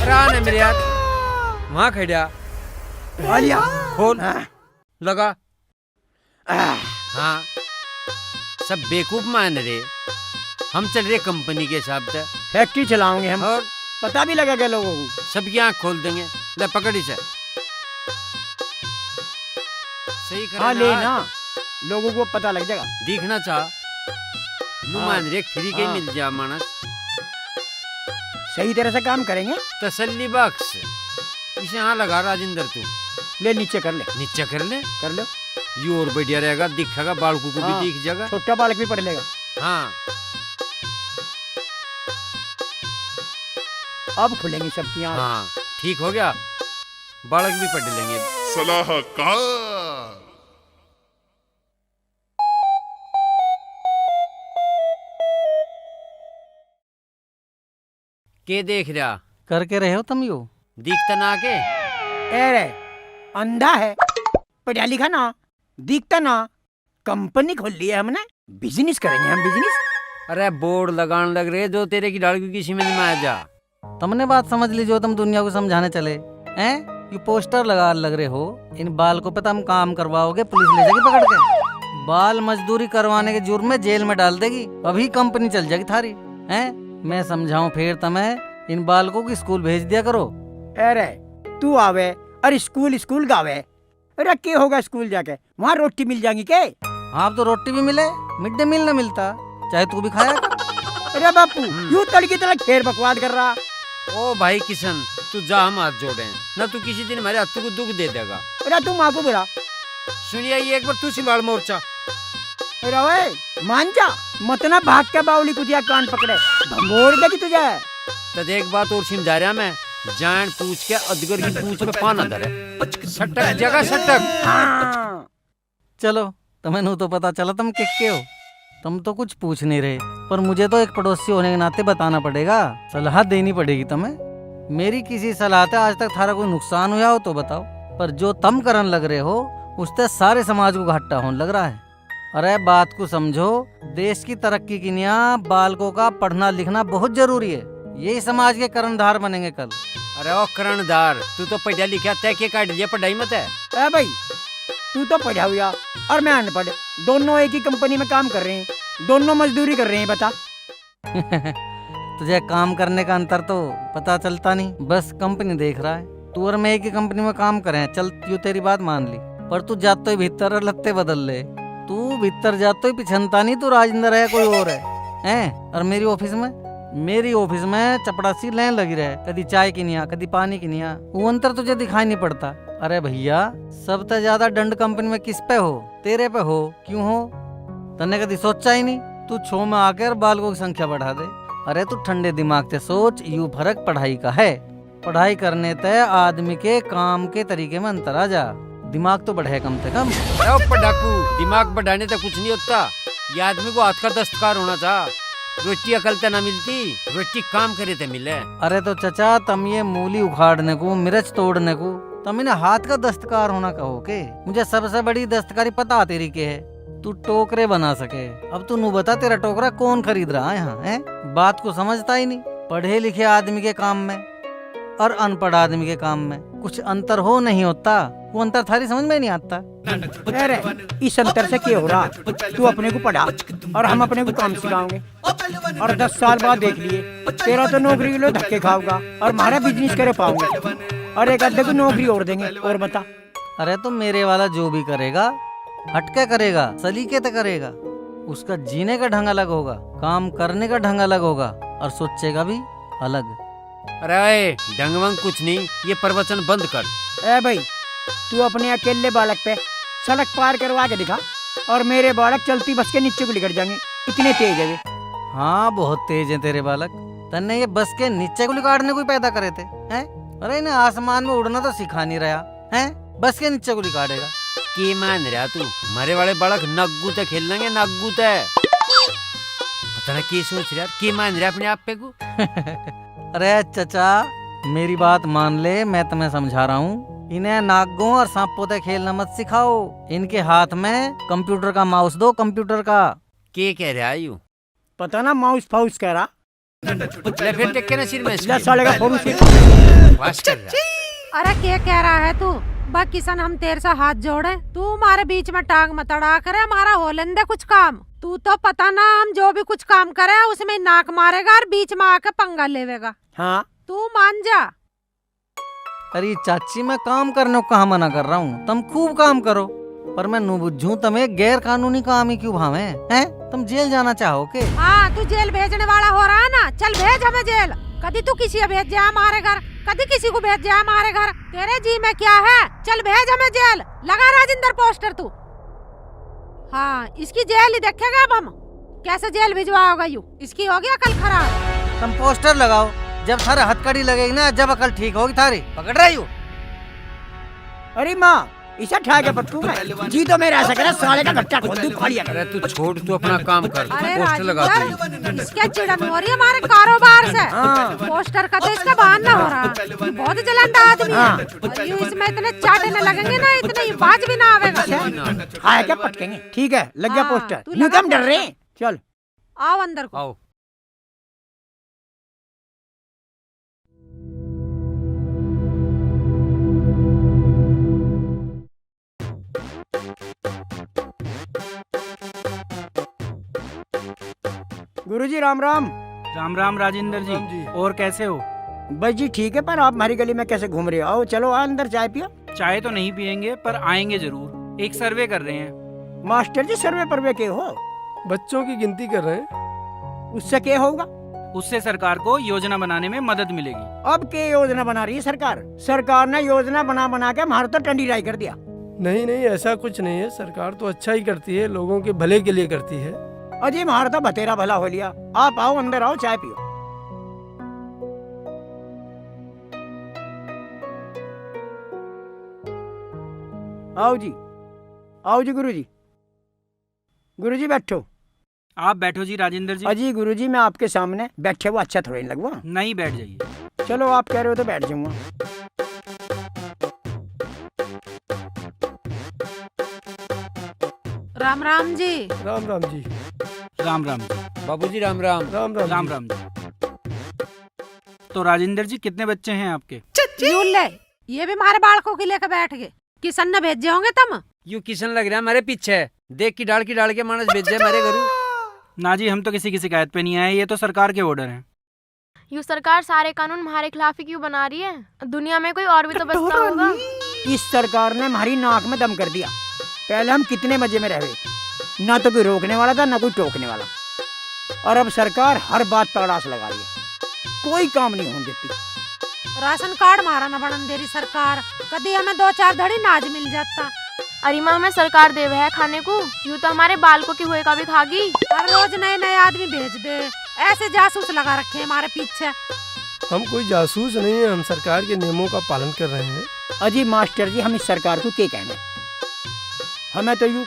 रान है मेरे यार, वहां खड़ा आलिया खोल हाँ। लगा। आह, हाँ सब बेवकूफ मान रहे, हम चल रहे कंपनी के हिसाब से फैक्ट्री चलाओगे हम, और पता भी लगेगा लोगों को। सबकी आँख खोल देंगे। ले पकड़ इसे, सही हाँ कर लेना, लोगों को पता लग जाएगा। दिखना चाह हाँ। मान रे फ्री के हाँ। मिल जा मानस सही तरह से काम करेंगे। तसल्ली बख्श। इसे यहाँ लगा राजेंद्र, तू ले नीचे कर ले, नीचे कर ले, कर लो। ये और बढ़िया रहेगा, दिखेगा बालकू को हाँ। भी दिख जाएगा। छोटा बालक भी पढ़ लेगा। हाँ अब खुलेंगी सबकी आँख। हाँ ठीक हो गया, बालक भी पढ़ लेंगे। सलाहकार के देख रहा, करके रहे हो तुम यो? दिखता ना के अरे अंधा है, पढ़ा लिखा ना, दिखता ना। कंपनी खोल ली है हमने, बिजनेस करेंगे हम, बिजनेस। अरे बोर्ड लगाने लग रहे जो तेरे की लड़की की समझ में आ जा। तुमने बात समझ ली जो तुम दुनिया को समझाने चले हैं। ये पोस्टर लगा लग रहे हो, इन बाल को पता हम काम करवाओगे, पुलिस ले जाएगी पकड़ के, बाल मजदूरी करवाने के जुर्म में जेल में डाल देगी, अभी कंपनी चल जाएगी थारी। हैं मैं समझाऊं फिर तुम्हें, इन बालकों को स्कूल भेज दिया करो। अरे तू आवे और स्कूल स्कूल गावे, अरे क्या होगा स्कूल जाके, वहाँ रोटी मिल जाएगी के? हाँ अब तो रोटी भी मिले, मिड डे मील न मिलता, चाहे तू भी खाया कर। अरे बापू यूं तड़की तड़क खेर बकवाद कर रहा। ओ भाई किशन, तू जा, हम हाथ जोड़े ना, तू किसी दिन हमारे हाथों को दुख दे देगा। अरे तू माँ को बुला। सुनिए ये एक बार तू संभाल मोर्चा। अरे ओए मान जा, मत ना भाग के बाउली कुतिया कान पकड़े, भंगोर देगी तुझे। तो एक बात और समझा रहा मैं, जान पूछ के अजगर की पूछ में पाना धरे, सटक जगह सटक। हाँ। चलो तुम्हें तो पता चला तुम किसके हो, तुम तो कुछ पूछ नहीं रहे, पर मुझे तो एक पड़ोसी होने के नाते बताना पड़ेगा, सलाह देनी पड़ेगी तुम्हें। मेरी किसी सलाह से आज तक थारा कोई नुकसान हुआ हो तो बताओ, पर जो तुम करन लग रहे हो उससे सारे समाज को घाटा होने लग रहा है। अरे बात को समझो, देश की तरक्की के लिए बालकों का पढ़ना लिखना बहुत जरूरी है, यही समाज के कर्णधार बनेंगे कल। अरे ओ कर्णधार, तू तो पढ़ा लिखा तय के काट दिया पढ़ाई मत है। ए भाई तू तो पढ़ा हुआ और मैं अनपढ़, दोनों एक ही कंपनी में काम कर रहे हैं, दोनों मजदूरी कर रहे हैं, बता। तुझे काम करने का अंतर तो पता चलता नहीं, बस कंपनी देख रहा है। तू और मैं एक ही कंपनी में काम कर रहे हैं, चल यूँ तेरी बात मान ली, पर तू जातो ही भीतर और लत्ते बदल ले। तू भीतर जातो ही पिछनता नहीं, तू राजेंद्र है कोई और है? और मेरी ऑफिस में चपड़ासी लाइन लगी रहे, कभी चाय की नहीं आ, कभी पानी की नहीं आ, वो अंतर तुझे दिखाई नहीं पड़ता। अरे भैया सबसे ज्यादा दंड कंपनी में किस पे हो? तेरे पे हो। क्यों हो? तने कभी सोचा ही नहीं? तू छो में आकर बालकों की संख्या बढ़ा दे। अरे तू ठंडे दिमाग से सोच, यू फर्क पढ़ाई का है, पढ़ाई करने तय आदमी के काम के तरीके में अंतर आ जा, दिमाग तो बढ़े कम से कम। पढ़ाकू दिमाग बढ़ाने तक कुछ नहीं होता, ये आदमी को हाथ का दस्तकार होना था, रोटी अकल तो ना मिलती, रोटी काम करे तो मिले। अरे तो चचा तुम ये मूली उखाड़ने को, मिर्च तोड़ने को तुम इन्हें हाथ का दस्तकार होना कहो के? मुझे सबसे बड़ी दस्तकारी पता तेरी के है, तू टोकरे बना सके। अब तू नू बता तेरा टोकरा कौन खरीद रहा है यहाँ है? बात को समझता ही नहीं। पढ़े लिखे आदमी के काम में और अनपढ़ आदमी के काम में कुछ अंतर हो नहीं होता, वो अंतर थारी समझ में नहीं आता। अरे इस अंतर से क्या हो रहा, तू अपने को पढ़ा और हम अपने को काम सिखाओगे, और 10 साल बाद देख लिए तेरा तो नौकरी के लिए धक्के खाओगा और हमारा बिजनेस करे पाओगे, और एक आधे को नौकरी और देंगे। और बता। अरे तो मेरे वाला जो भी करेगा हटके करेगा, सलीके से करेगा, उसका जीने का ढंग अलग होगा, काम करने का ढंग अलग होगा, और सोचेगा भी अलग। अरे ढंग वंग कुछ नहीं, ये प्रवचन बंद कर। ए भाई तू अपने अकेले बालक पे सड़क पार करवा के दिखा, और मेरे बालक चलती बस के नीचे को लिकट जाएंगे, इतने तेज है वे। हाँ बहुत तेज है तेरे बालक, तन्ने ये बस के नीचे को लिकाटने को ही पैदा करे थे हैं? अरे इन्हें आसमान में उड़ना तो सिखा नहीं रहा है, बस के नीचे को लिकाटेगा। की मान रहा तू, हमारे वाले बालक नग्गू ते खेल लेंगे, नग्गू ते। पता ना की सोच रहा, की मान रहा अपने आप पे को। अरे चचा मेरी बात मान ले, मैं तुम्हें समझा रहा हूँ, इन्हें नागों और सांपों से खेलना मत सिखाओ, इनके हाथ में कंप्यूटर का माउस दो, कंप्यूटर का। के कह रहा है यू? पता ना माउस फाउस कह रहा। ले फिर टेक्के ना सिर में ले साले का फोरू सिर। वास कर रहा। अरे क्या कह रहा है तू? बा किशन हम तेरे से हाथ जोड़े, तू हमारे बीच में टांग मत अड़ा करे, हमारा हो लेंदे कुछ काम। तू तो पता ना हम जो भी कुछ काम करे उसमें नाक मारेगा और बीच में आके पंगा लेवेगा। हाँ तू मान जा। अरे चाची मैं काम करने को कहाँ मना कर रहा हूँ, तुम खूब काम करो, पर मैं नू बुझूं तुम्हें गैर कानूनी काम ही क्यों भावे हैं? तुम जेल जाना चाहो के? हाँ तू जेल भेजने वाला हो रहा है ना, चल भेज हमें जेल। कभी तू किसी को भेज जाए हमारे घर, कभी किसी को भेज जाए हमारे घर, तेरे जी में क्या है? चल भेज हमें जेल। लगा राजेंद्र पोस्टर तू। हाँ इसकी जेल ही देखेगा अब हम, कैसे जेल भिजवाओगा यू, इसकी होगी अकल खराब। तुम पोस्टर लगाओ, जब थारे हथकड़ी लगेगी ना, जब अकल ठीक होगी थारी, पकड़ रही हो? अरे माँ इसे ठा के पटकू मैं, जी तो मेरा ऐसा करे साले का गट्टा खोल दूं फाड़िया। अरे तू छोड़, तू अपना काम कर, अरे पोस्टर लगा दे। राजेंद्र इसके चिड़न हो रही है हमारे कारोबार से। हाँ। पोस्टर का तो इसका बहाना हो रहा है, बहुत जलंदा आदमी है। हाँ। और यूं इसमें इतने चाटने लगेंगे ना, इतने बाज भी ना आवेगा। हाँ क्या पटकेंगे, ठीक है लग गया हाँ, पोस्टर। तू यूं लगा कम डर रहे हैं? चल आओ अंदर को। आओ। गुरुजी राम राम। राम राम राजेंद्र जी, और कैसे हो? बस जी ठीक है, पर आप हमारी गली में कैसे घूम रहे हो? आओ चलो आओ अंदर चाय पियो। चाय तो नहीं पियेंगे पर आएंगे जरूर, एक सर्वे कर रहे हैं। मास्टर जी सर्वे परवे के हो? बच्चों की गिनती कर रहे हैं। उससे क्या होगा? उससे सरकार को योजना बनाने में मदद मिलेगी। अब क्या योजना बना रही है सरकार? सरकार ने योजना बना बना के हमारा तो टंडी राई कर दिया। नहीं नहीं ऐसा कुछ नहीं है, सरकार तो अच्छा ही करती है, लोगों के भले के लिए करती है। अजी हमारा तो बतेरा भला हो लिया। आप आओ अंदर आओ चाय पियो। आओ जी, आओ जी गुरुजी। गुरुजी बैठो। आप बैठो जी राजेंद्र जी। अजी गुरुजी मैं आपके सामने बैठे हुआ अच्छा थोड़ा नहीं लगवा। नहीं, बैठ जाइए। चलो आप कह रहे हो तो बैठ जाऊंगा। राम राम जी। राम राम जी। राम राम जी। बाबूजी राम राम। राम राम राम जी। राम जी। तो राजेंद्र जी कितने बच्चे हैं आपके? यूं ले, ये भी हमारे बालकों के लेकर बैठ गए। किशन ने भेजे होंगे तुम। यू किशन लग रहा है हमारे पीछे, देख की डाल के मानस भेज दे हमारे घरू। ना जी, हम तो किसी की शिकायत पे नहीं आए, ये तो सरकार के ऑर्डर हैं। यू सरकार सारे कानून हमारे खिलाफ ही क्यों बना रही है? दुनिया में कोई और भी तो बचता होगा। इस सरकार ने हमारी नाक में दम कर दिया। पहले हम कितने मजे में रहे, ना तो कोई रोकने वाला था ना कोई टोकने वाला, और अब सरकार हर बात पर अड़ास लगा रही है, कोई काम नहीं होने देती। राशन कार्ड मारा न बनन दे रही सरकार, कभी हमें 2-4 धड़ी नाज मिल जाता। अरे माँ, हमें सरकार देवे है खाने को, यूँ तो हमारे बालकों की हुए का भी खागी। हर रोज नए नए आदमी भेज दे, ऐसे जासूस लगा रखे हैं हमारे पीछे। हम कोई जासूस नहीं है, हम सरकार के नियमों का पालन कर रहे हैं। अजी मास्टर जी हम इस सरकार को क्या कहना, हमें तो यू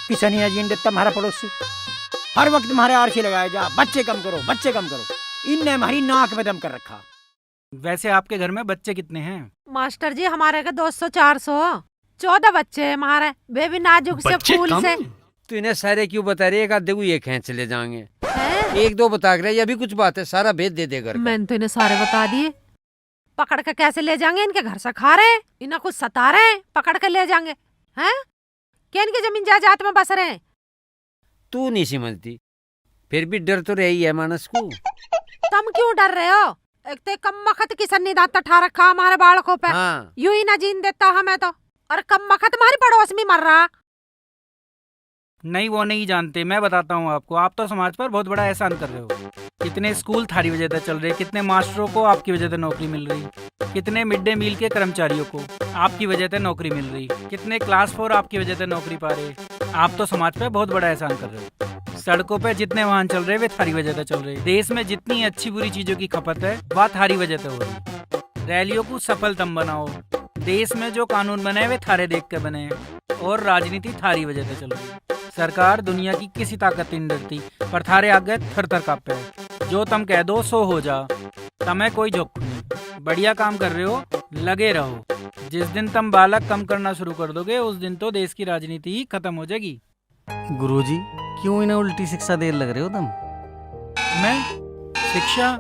किसान ही जीन देता हमारा पड़ोसी, हर वक्त हमारे आरसी लगाया जा, बच्चे कम करो बच्चे कम करो। इनने हमारी नाक में दम कर रखा। वैसे आपके घर में बच्चे कितने हैं? मास्टर जी हमारे के 200-400 14 बच्चे हैं हमारे, वे भी नाजुक से फूल से। तू इन्हें सारे क्यों बता रही है? एक आधे को ये खेच चले जाएंगे, हैं? 1-2 बता रहे, ये भी कुछ बात है, सारा भेद दे दे घर का। मैंने तो इन्हें सारे बता दिए। पकड़ के कैसे ले जाएंगे? इनके घर से खा रहे हैं, इन्हें कुछ सता रहे हैं, पकड़ के ले जाएंगे हैं? क्या इनकी जमीन जायदाद में बस रहे हैं? तू नहीं समझती, फिर भी डर तो रही है मानस को। तुम क्यों डर रहे हो? एक तो कम मखत की सन्नी दांत ठा रखा हमारे बालकों पे, हाँ। यूं ही ना जीन देता हमें तो, और कम मखत हमारी पड़ोस में मर रहा। नहीं, वो नहीं जानते, मैं बताता हूँ आपको। आप तो समाज पर बहुत बड़ा एहसान कर रहे हो। कितने स्कूल थारी वजह से चल रहे, कितने मास्टरों को आपकी वजह से नौकरी मिल रही, कितने मिड डे मील के कर्मचारियों को आपकी वजह से नौकरी मिल रही, कितने क्लास 4 आपकी वजह से नौकरी पा रहे। आप तो समाज पे बहुत बड़ा एहसान कर रहे हो। सड़कों पे जितने वाहन चल रहे वे थारी वजह से चल रहे। देश में जितनी अच्छी बुरी चीजों की खपत है वह थारी वजह से हो रही। रैलियों को सफल तुम बनाओ, देश में जो कानून बने वे थारे देख के बने, और राजनीति थारी वजह से चल रही। सरकार दुनिया की किसी ताकत नहीं डरती, पर थारे आगे थर थर कांपे है। जो तुम कह दो सो हो जा, तमें कोई झोंक नहीं। बढ़िया काम कर रहे हो, लगे रहो। जिस दिन तुम बालक कम करना शुरू कर दोगे उस दिन तो देश की राजनीति ही खत्म हो जाएगी। गुरुजी क्यों इन्हें उल्टी शिक्षा दे लग रहे हो तुम? मैं शिक्षा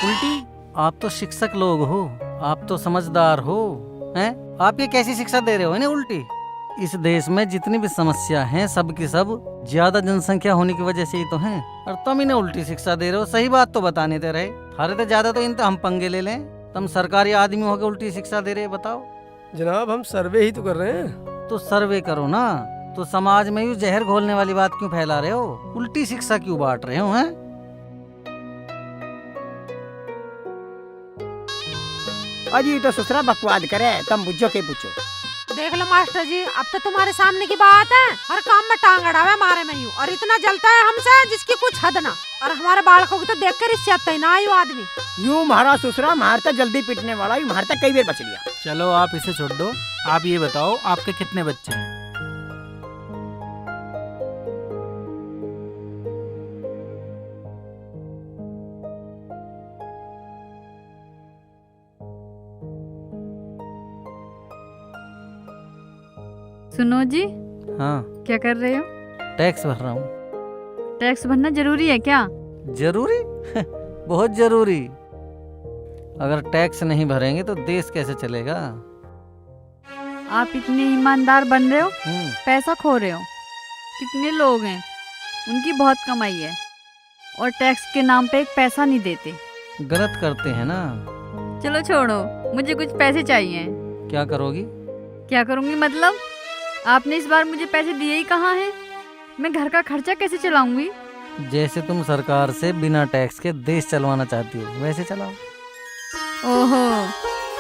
उल्टी। आप तो शिक्षक लोग हो, आप तो समझदार हो, हैं? आप ये कैसी शिक्षा दे रहे हो इन्हें उल्टी? इस देश में जितनी भी समस्या हैं सब की सब ज्यादा जनसंख्या होने की वजह से ही तो हैं, और तुम इन्हें उल्टी शिक्षा दे रहे हो। सही बात तो बताने दे रहे, हरे तो ज्यादा तो इन हम पंगे ले लें, तुम सरकारी आदमी होकर उल्टी शिक्षा दे रहे, बताओ। जनाब हम सर्वे ही तो कर रहे हैं। तो सर्वे करो ना, तो समाज में यूं जहर घोलने वाली बात क्यों फैला रहे हो? उल्टी शिक्षा क्यों बांट रहे हो? हैं? अजी तो ससुरा बकवाद करे, तुम बुझो के पूछो। देख लो मास्टर जी, अब तो तुम्हारे सामने की बात है, हर काम में टांग अड़ावे हमारे में यूं, और इतना जलता है हमसे जिसकी कुछ हद ना। और हमारे बालकों को तो देख कर इससे आता ही ना आयु आदमी। यूं मारा ससुरा मारता जल्दी पीटने वाला, यूं मारता कई बार बच लिया। चलो आप इसे छोड़ दो, आप ये बताओ आपके कितने बच्चे हैं? सुनो जी, हाँ, क्या कर रहे हो? टैक्स भर रहा हूँ। टैक्स भरना जरूरी है क्या? जरूरी? बहुत जरूरी। अगर टैक्स नहीं भरेंगे तो देश कैसे चलेगा? आप इतने ईमानदार बन रहे हो, हम्म, पैसा खो रहे हो। कितने लोग हैं, उनकी बहुत कमाई है, और टैक्स के नाम पे एक पैसा नहीं देते। गलत करते हैं ना। चलो छोड़ो, मुझे कुछ पैसे चाहिए। क्या करोगी? क्या करूँगी मतलब? आपने इस बार मुझे पैसे दिए ही कहाँ हैं? मैं घर का खर्चा कैसे चलाऊंगी? जैसे तुम सरकार से बिना टैक्स के देश चलवाना चाहती हो वैसे चलाओ। ओहो,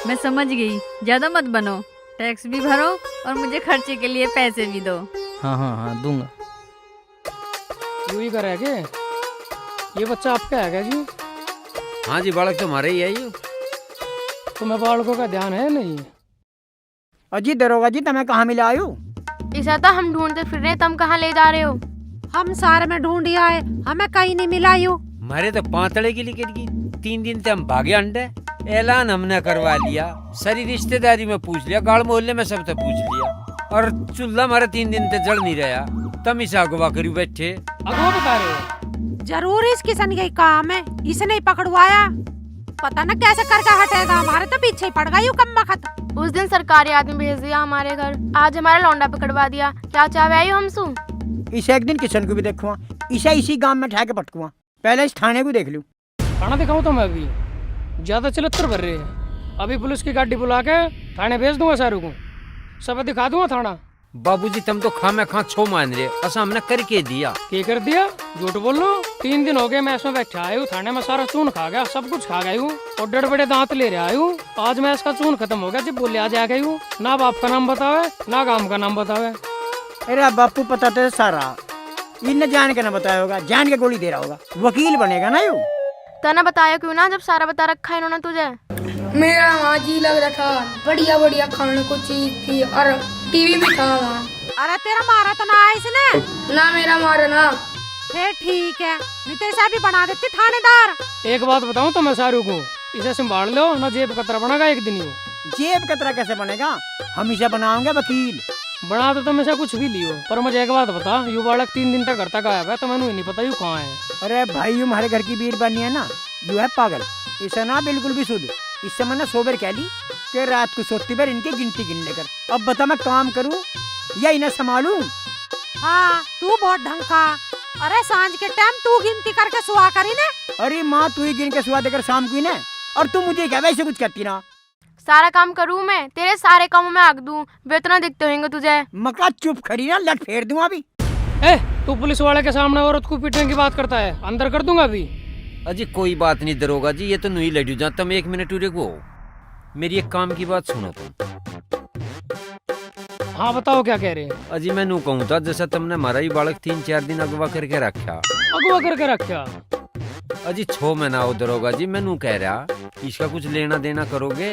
मैं समझ गई। ज्यादा मत बनो, टैक्स भी भरो और मुझे खर्चे के लिए पैसे भी दो। हाँ हाँ हाँ, दूंगा। यू ही कर के ये बच्चा आपका है क्या जी? हाँ जी, बालक तो हमारे ही है यूं। तुम्हें बालकों का ध्यान है नहीं? अजी दरोगा जी, तुम्हें कहाँ मिला आयु? इसे तो हम ढूंढते फिर रहे, तुम कहाँ ले जा रहे हो? हम सारे में ढूंढ आए, हमें कहीं नहीं मिला यूं। हमारे तो पांतड़े की लिखी गई, 3 दिन से हम भागे अंडे। ऐलान हमने करवा लिया, सारी रिश्तेदारी में पूछ लिया, गाड़ मोहल्ले में सबसे पूछ लिया, और चूल्हा हमारा 3 दिन से जल नहीं रहा। तुम इसे अगवा करी बैठे। अगवा बता रहे हो? जरूर इस किसान का काम है, इसने ही पकड़वाया। पता न कैसे करके हटेगा, हमारे तो पीछे ही पड़ गई कम बखत। उस दिन सरकारी आदमी भेज दिया हमारे घर, आज हमारा लौंडा पकड़वा दिया। क्या चाहे आई हमसू? इसे एक दिन किशन को भी देखुआ, इसे इसी गांव में ठा के पटकुआ, पहले इस थाने को देख लूं। थाना दिखाऊं तो मैं अभी ज्यादा चलत्तर भर रहे हैं। अभी पुलिस की गाड़ी बुला के थाने भेज दूंगा सारू को, सब दिखा दूंगा थाना। बाबूजी तुम तो खा में खा छो मान रहे, ऐसा हमने करके दिया। क्या कर दिया? झूठ बोल लो। 3 दिन हो गए मैं इसमें बैठा आयु, थाने में सारा चून खा गया, सब कुछ खा गई हूँ, और बड़े बड़े दांत ले रहा आयु। आज मैं इसका चून खत्म हो गया, जब बोले आज आ गई हूँ। ना बाप का नाम बतावे ना गांव का नाम बतावे। अरे बापू पता तो सारा, इनने जान के ना बताया होगा, जान के गोली दे रहा होगा। वकील बनेगा ना यू। तना बताया क्यों ना, जब सारा बता रखा इन्होंने तुझे। मेरा वहाँ जी लग रहा था, बढ़िया बढ़िया खाने को चीज थी, और टीवी भी था वहाँ। अरे तेरा मारा तो ना इसने? ना मेरा मारा ना। फिर ठीक है, नहीं तो ऐसा भी बना देती थानेदार। एक बात बताऊं तो मैं सारू को, इसे संभाल लो ना, जेब कतरा बनेगा एक दिन। जेब कतरा कैसे बनेगा? हम इसे बनाओगे वकील। बना तो तुम ऐसा कुछ भी लियो, पर मुझे एक बात बता, यू बालक 3 दिन तक घर तक आया है, तो मैंने नहीं पता यू कहाँ है। अरे भाई यू हमारे घर की बीर बनी है ना, यू है पागल। इसे ना बिल्कुल भी शुद्ध, इससे मैंने 100 बार कह ली कि रात को सोती बार इनकी गिनती गिन लेकर। अब बता मैं काम करूं या इन्हें संभालूं? हाँ तू बहुत ढंग का। अरे सांझ के टाइम तू गिनती करके सुहा करी ने। अरे माँ तू ही गिन के सुहा देकर शाम को इन्हें, और तू मुझे क्या वैसे कुछ कहती ना। सारा काम करूँ मैं, तेरे सारे कामों में आग दूं, वेतना दिखते होंगे तुझे। मका चुप खड़ी ना, लट फेर दूं अभी। ए, तू पुलिस वाले के सामने औरत को पीटने की बात करता है, अंदर कर दूंगा अभी। अजी कोई बात नहीं दरोगा जी, ये तो नहीं लड़ू जा। तुम 1 मिनट रुको, मेरी एक काम की बात सुनो तुम। हाँ बताओ क्या कह रहे हैं? अजी मैं नू कहूँ था, जैसा तुमने हमारा ही बालक 3-4 दिन अगवा करके रखा। अगवा करके रखा? अजी 6 महीना हो दरोगा जी, मैं नू कह रहा इसका कुछ लेना देना करोगे?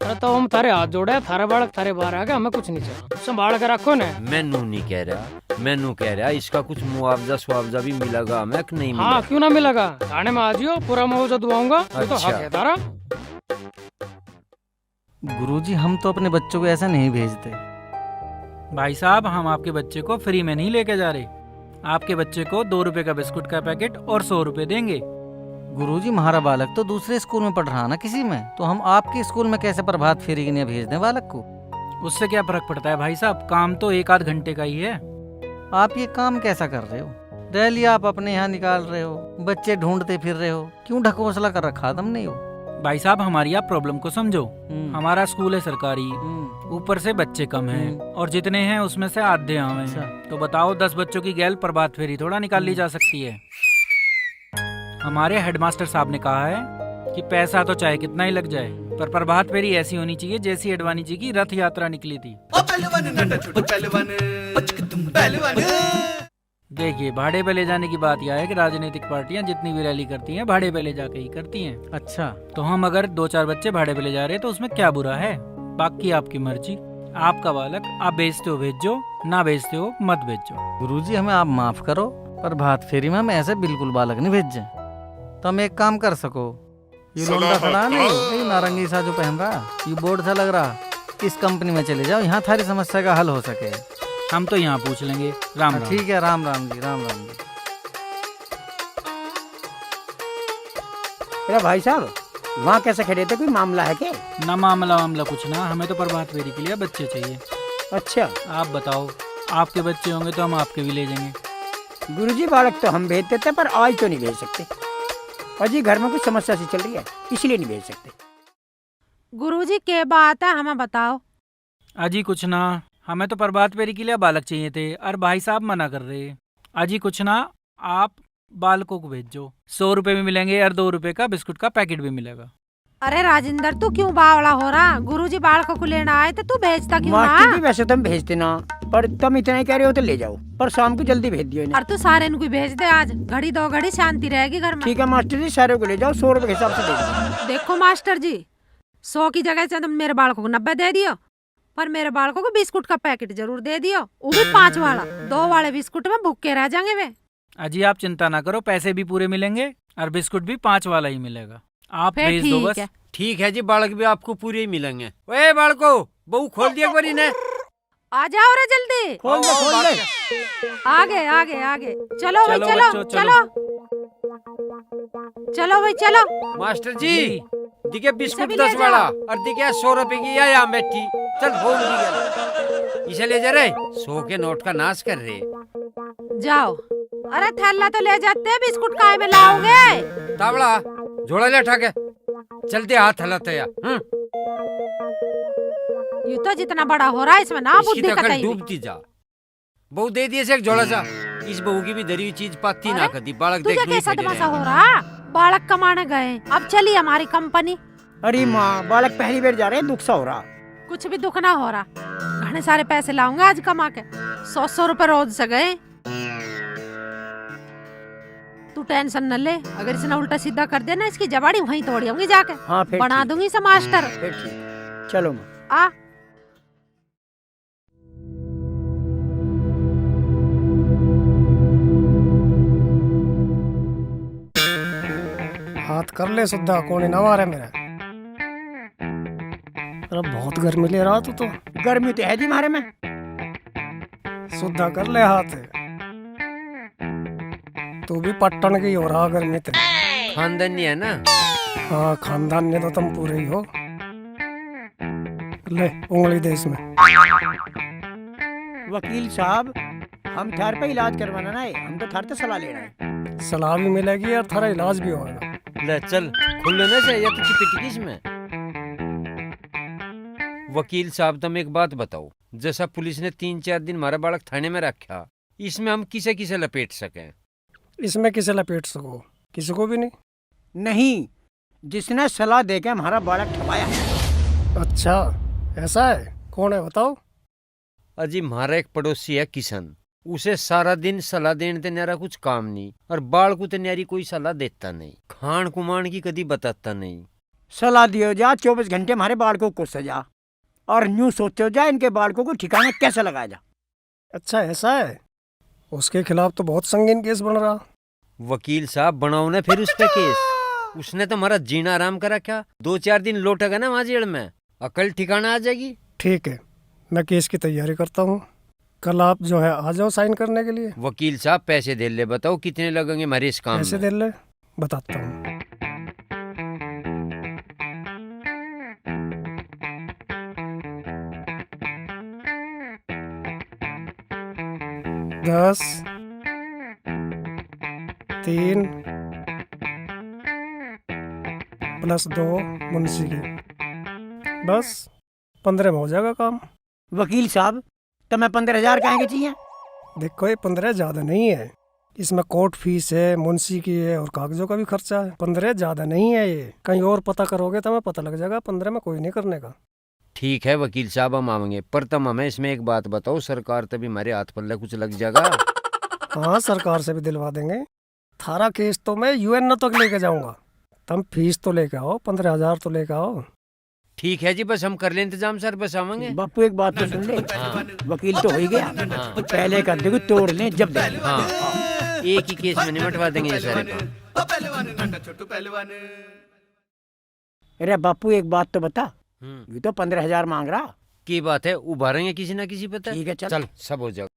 अरे तो हम थारे हाथ जोड़े, थारे बालक थारे बाहर आ गया, हमें कुछ नहीं चाहिए, संभाल के रखो ना। मैं नू नहीं कह रहा, मैं नू कह रहा इसका कुछ मुआवजा स्वावजा भी मिलेगा हमें कि नहीं मिलेगा? हाँ क्यों ना मिलेगा, थाने में आ जियो, पूरा मुआवजा दुआऊंगा। तो अच्छा। हक है तारा। गुरुजी हम तो अपने बच्चों को ऐसा नहीं भेजते। भाई साहब हम आपके बच्चे को फ्री में नहीं लेके जा रहे, आपके बच्चे को 2 रुपए का बिस्कुट का पैकेट और 100 रुपए देंगे। गुरुजी हमारा बालक तो दूसरे स्कूल में पढ़ रहा ना किसी में, तो हम आपके स्कूल में कैसे प्रभात फेरी के लिए भेज दें बालक को? उससे क्या फर्क पड़ता है भाई साहब, काम तो 1 आध घंटे का ही है। आप ये काम कैसा कर रहे हो? रैली आप अपने यहाँ निकाल रहे हो, बच्चे ढूंढते फिर रहे हो, क्यों ढकोसला कर रखा तुमने हो? भाई साहब हमारी आप प्रॉब्लम को समझो। हमारा स्कूल है सरकारी, ऊपर से बच्चे कम हैं और जितने हैं उसमें से आधे हम हैं। तो बताओ 10 बच्चों की गैल प्रभात फेरी थोड़ा निकाल ली जा सकती है। हमारे हेडमास्टर साहब ने कहा है कि पैसा तो चाहे कितना ही लग जाए, पर प्रभात फेरी ऐसी होनी चाहिए जैसी अडवाणी जी की रथ यात्रा निकली थी। देखिए भाड़े पे ले जाने की बात यह है कि राजनीतिक पार्टियां जितनी भी रैली करती हैं भाड़े पे ले जाके ही करती हैं। अच्छा, तो हम अगर 2-4 बच्चे भाड़े पे ले जा रहे हैं तो उसमें क्या बुरा है? बाकी आपकी मर्जी, आपका बालक, आप भेजते हो भेजो, ना भेजते हो मत भेजो। गुरुजी हमें आप माफ करो, प्रभात फेरी में हम ऐसे बिल्कुल बालक नहीं भेजे। तो हम एक काम कर सको, ये लोंडा खड़ा नहीं, ये नारंगी सा जो पहन रहा, ये बोर्ड सा लग रहा, इस कंपनी में चले जाओ, यहाँ थारी समस्या का हल हो सके। हम तो यहाँ पूछ लेंगे। राम राम। ठीक है, राम राम जी, राम राम जी। अरे भाई साहब, वहाँ कैसे खड़े थे, कोई मामला है क्या? ना मामला कुछ ना, हमें तो प्रभात फेरी के लिए बच्चे चाहिए। अच्छा, आप बताओ, आपके बच्चे होंगे तो हम आपके भी ले जाएंगे। गुरुजी बालक तो हम भेज देते पर आज तो नहीं भेज सकते, अजी घर में कुछ समस्या सी चल रही है इसलिए नहीं भेज सकते। गुरुजी क्या बात है हमें बताओ। अजी कुछ ना, हमें तो प्रभात फेरी के लिए बालक चाहिए थे और भाई साहब मना कर रहे। अजी कुछ ना, आप बालकों को भेजो, 100 रुपए भी मिलेंगे और 2 रुपए का बिस्कुट का पैकेट भी मिलेगा। अरे राजेंद्र तू क्यों बावड़ा हो रहा? गुरुजी बालकों को लेना आए थे, तू भेजता क्यों मास्टर जी ना? वैसे तुम भेजते ना, पर तुम इतना ही कह रहे हो तो ले जाओ, पर शाम को जल्दी भेज दियो इन्हें। और तू सारे इनको भेज दे, आज घड़ी 2 घड़ी शांति रहेगी घर में। ठीक है मास्टर जी, सारे को ले जाओ, 100 रुपए के हिसाब से दे दो। देखो मास्टर जी, 100 की जगह से तुम मेरे बालकों को 90 दे दियो, पर मेरे बालकों को बिस्कुट का पैकेट जरूर दे दियो, वो भी 5 वाला। 2 वाले बिस्कुट में भूखे रह जाएंगे वे। अजी आप चिंता ना करो, पैसे भी पूरे मिलेंगे और बिस्कुट भी 5 वाला ही मिलेगा। आप फिर भेज दो ठीक बस। है। ठीक है जी, बालक भी आपको पूरे ही मिलेंगे। ओए बालको, बहू खोल दिया एक बार इन्हें। आ जाओ रे जल्दी। खोल दे, खोल दे। आगे आगे आगे चलो भाई, चलो चलो बच्चों, चलो चलो भाई चलो। मास्टर जी दिखे बिस्कुट सभी ले 10 वाला और दिखे 100 रुपए की, या यहाँ बैठी चल भूल गई, इसे ले जा रहे 100 के नोट का नाश कर रहे। जाओ। अरे थैला तो ले जाते हैं, बिस्कुट काहे में लाओगे? तावड़ा झोला ले उठा के चलते हाथ हलाते या। ये तो जितना बड़ा हो रहा है इसमें ना इसकी बुद्धि तकल कतई भी। डूबती जा। बहू दे दिए से एक झोला सा, इस बहू की भी धरी हुई चीज पाती ना कदी। बालक तुझे देख कैसा तमाशा हो रहा? बालक कमाने गए, अब चली हमारी कंपनी। अरे माँ, बालक पहली बार जा रहे हैं, दुख सा हो रहा। कुछ भी दुख ना हो रहा, घने सारे पैसे लाऊंगा आज कमा के, 100 रुपए रोज से गए। तू टेंशन न ले, अगर इसने उल्टा सीधा कर दिया ना, इसकी जबाड़ी वहीं तोड़ी होंगी जाके। हाँ फिर बना ठीक, दूंगी इसे मास्टर। फिर ठीक, चलो माँ। आ हाथ कर ले सुद्धा, कोने ना मारे मेरा। अरे बहुत गर्मी ले रहा तू तो। गर्मी तो है जी हमारे में। सुद्धा कर ले हाथ। तू भी पट्टन की हो रहा गर्मी ते। खानदानी है ना। हाँ खानदान ने तो तुम पूरे ही हो। ले उंगली दे इसमें। वकील साहब, हम थार पे इलाज करवाना ना है, हम तो थार से सलाह ले रहे हैं। सलाह भी मिलेगी और थारा इलाज भी होगा। ले चल खुलने से या तो चिपटी इसमें। वकील साहब तुम एक बात बताओ, जैसा पुलिस ने 3-4 दिन हमारा बालक थाने में रखा, इसमें हम किसे किसे लपेट सके? इसमें किसे लपेट सको? किसी को भी नहीं। नहीं, जिसने सलाह देके हमारा बालक ठपाया है। अच्छा ऐसा है, कौन है बताओ? अजी हमारा एक पड़ोसी है किशन, उसे सारा दिन सलाह देने ते न्यारा कुछ काम नहीं, और बाल को तो न्यारी कोई सलाह देता नहीं, खान कुमान की कदी बताता नहीं। सलाह दियो जा 24 घंटे हमारे बालकों को सजा, और न्यू सोचो जा इनके बालकों को ठिकाना कैसे लगाया जा। अच्छा ऐसा है, उसके खिलाफ तो बहुत संगीन केस बन रहा। वकील साहब बनाओ ना फिर उस पे केस, उसने तो हमारा जीना आराम करा क्या। 2-4 दिन लौटेगा ना वहाँ जेल में, अकल ठिकाना आ जाएगी। ठीक है, मैं केस की तैयारी करता हूँ, कल आप जो है आ जाओ साइन करने के लिए। वकील साहब पैसे दे ले, बताओ कितने लगेंगे हमारे इस काम पैसे में? दे ले, बताता हूँ। 10 3 प्लस 2 मुंशी की, बस 15 में हो जाएगा काम। वकील साहब तो मैं 15,000 कहेंगे चाहिए। देखो ये 15 ज़्यादा नहीं है, इसमें कोर्ट फीस है, मुंशी की है और कागजों का भी खर्चा है। 15 ज़्यादा नहीं है, ये कहीं और पता करोगे तो हमें पता लग जाएगा। 15 में कोई नहीं करने का। ठीक है वकील साहब, हम आवेंगे, पर तुम हमें इसमें एक बात बताओ, सरकार तभी हमारे हाथ पल्ले कुछ लग जाएगा। हाँ सरकार से भी दिलवा देंगे। थारा केस तो मैं UN तक लेके जाऊंगा। तुम फीस तो लेके आओ, 15,000 तो लेके आओ। ठीक है जी, बस हम कर ले इंतजाम सर, बस आवेंगे। बापू एक बात तो सुन ले, वकील तो हो ही गया, पहले कर देखो तोड़ ले जब दे। हाँ, एक ही केस में निमटवा देंगे ये सारे काम। अरे बापू एक बात तो बता, ये तो 15,000 मांग रहा। की बात है, उभारेंगे किसी ना किसी पे। ठीक है चल सब हो जाएगा।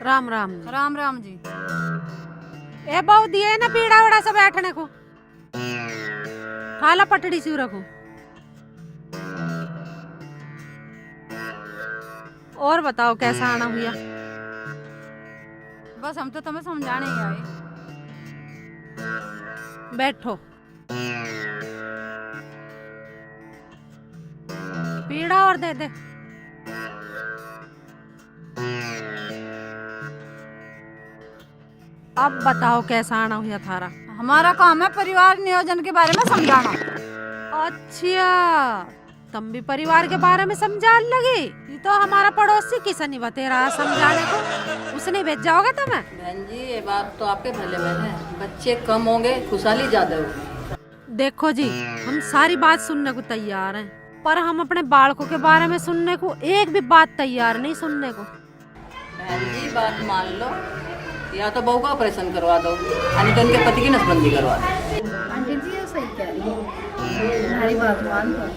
राम राम। राम राम जी। ए बहु दिए ना पीड़ा उड़ा सब बैठने को, खाला पटड़ी सी रखो। और बताओ कैसा आना हुआ? बस हम तो तुम्हें समझाने ही आए। बैठो। पीड़ा और दे दे। अब बताओ कैसा आना हुआ थारा? हमारा काम है परिवार नियोजन के बारे में समझाना। अच्छा, तुम भी परिवार के बारे में समझाने लगे? ये तो हमारा पड़ोसी किसन नहीं बते रहा समझाने को, उसने भेज जाओगे तुम्हें? बहन जी ये बात तो आपके भले में है, बच्चे कम होंगे खुशहाली ज्यादा होगी। देखो जी, हम सारी बात सुनने को तैयार हैं, पर हम अपने बालकों के बारे में सुनने को एक भी बात तैयार नहीं सुनने को। बहन जी बात मान लो, या तो बहू का ऑपरेशन करवा दो, यानी तो उनके पति की नसबंदी करवा दो। आंटी जी ये सही कह रही है, हमारी बात मान लो,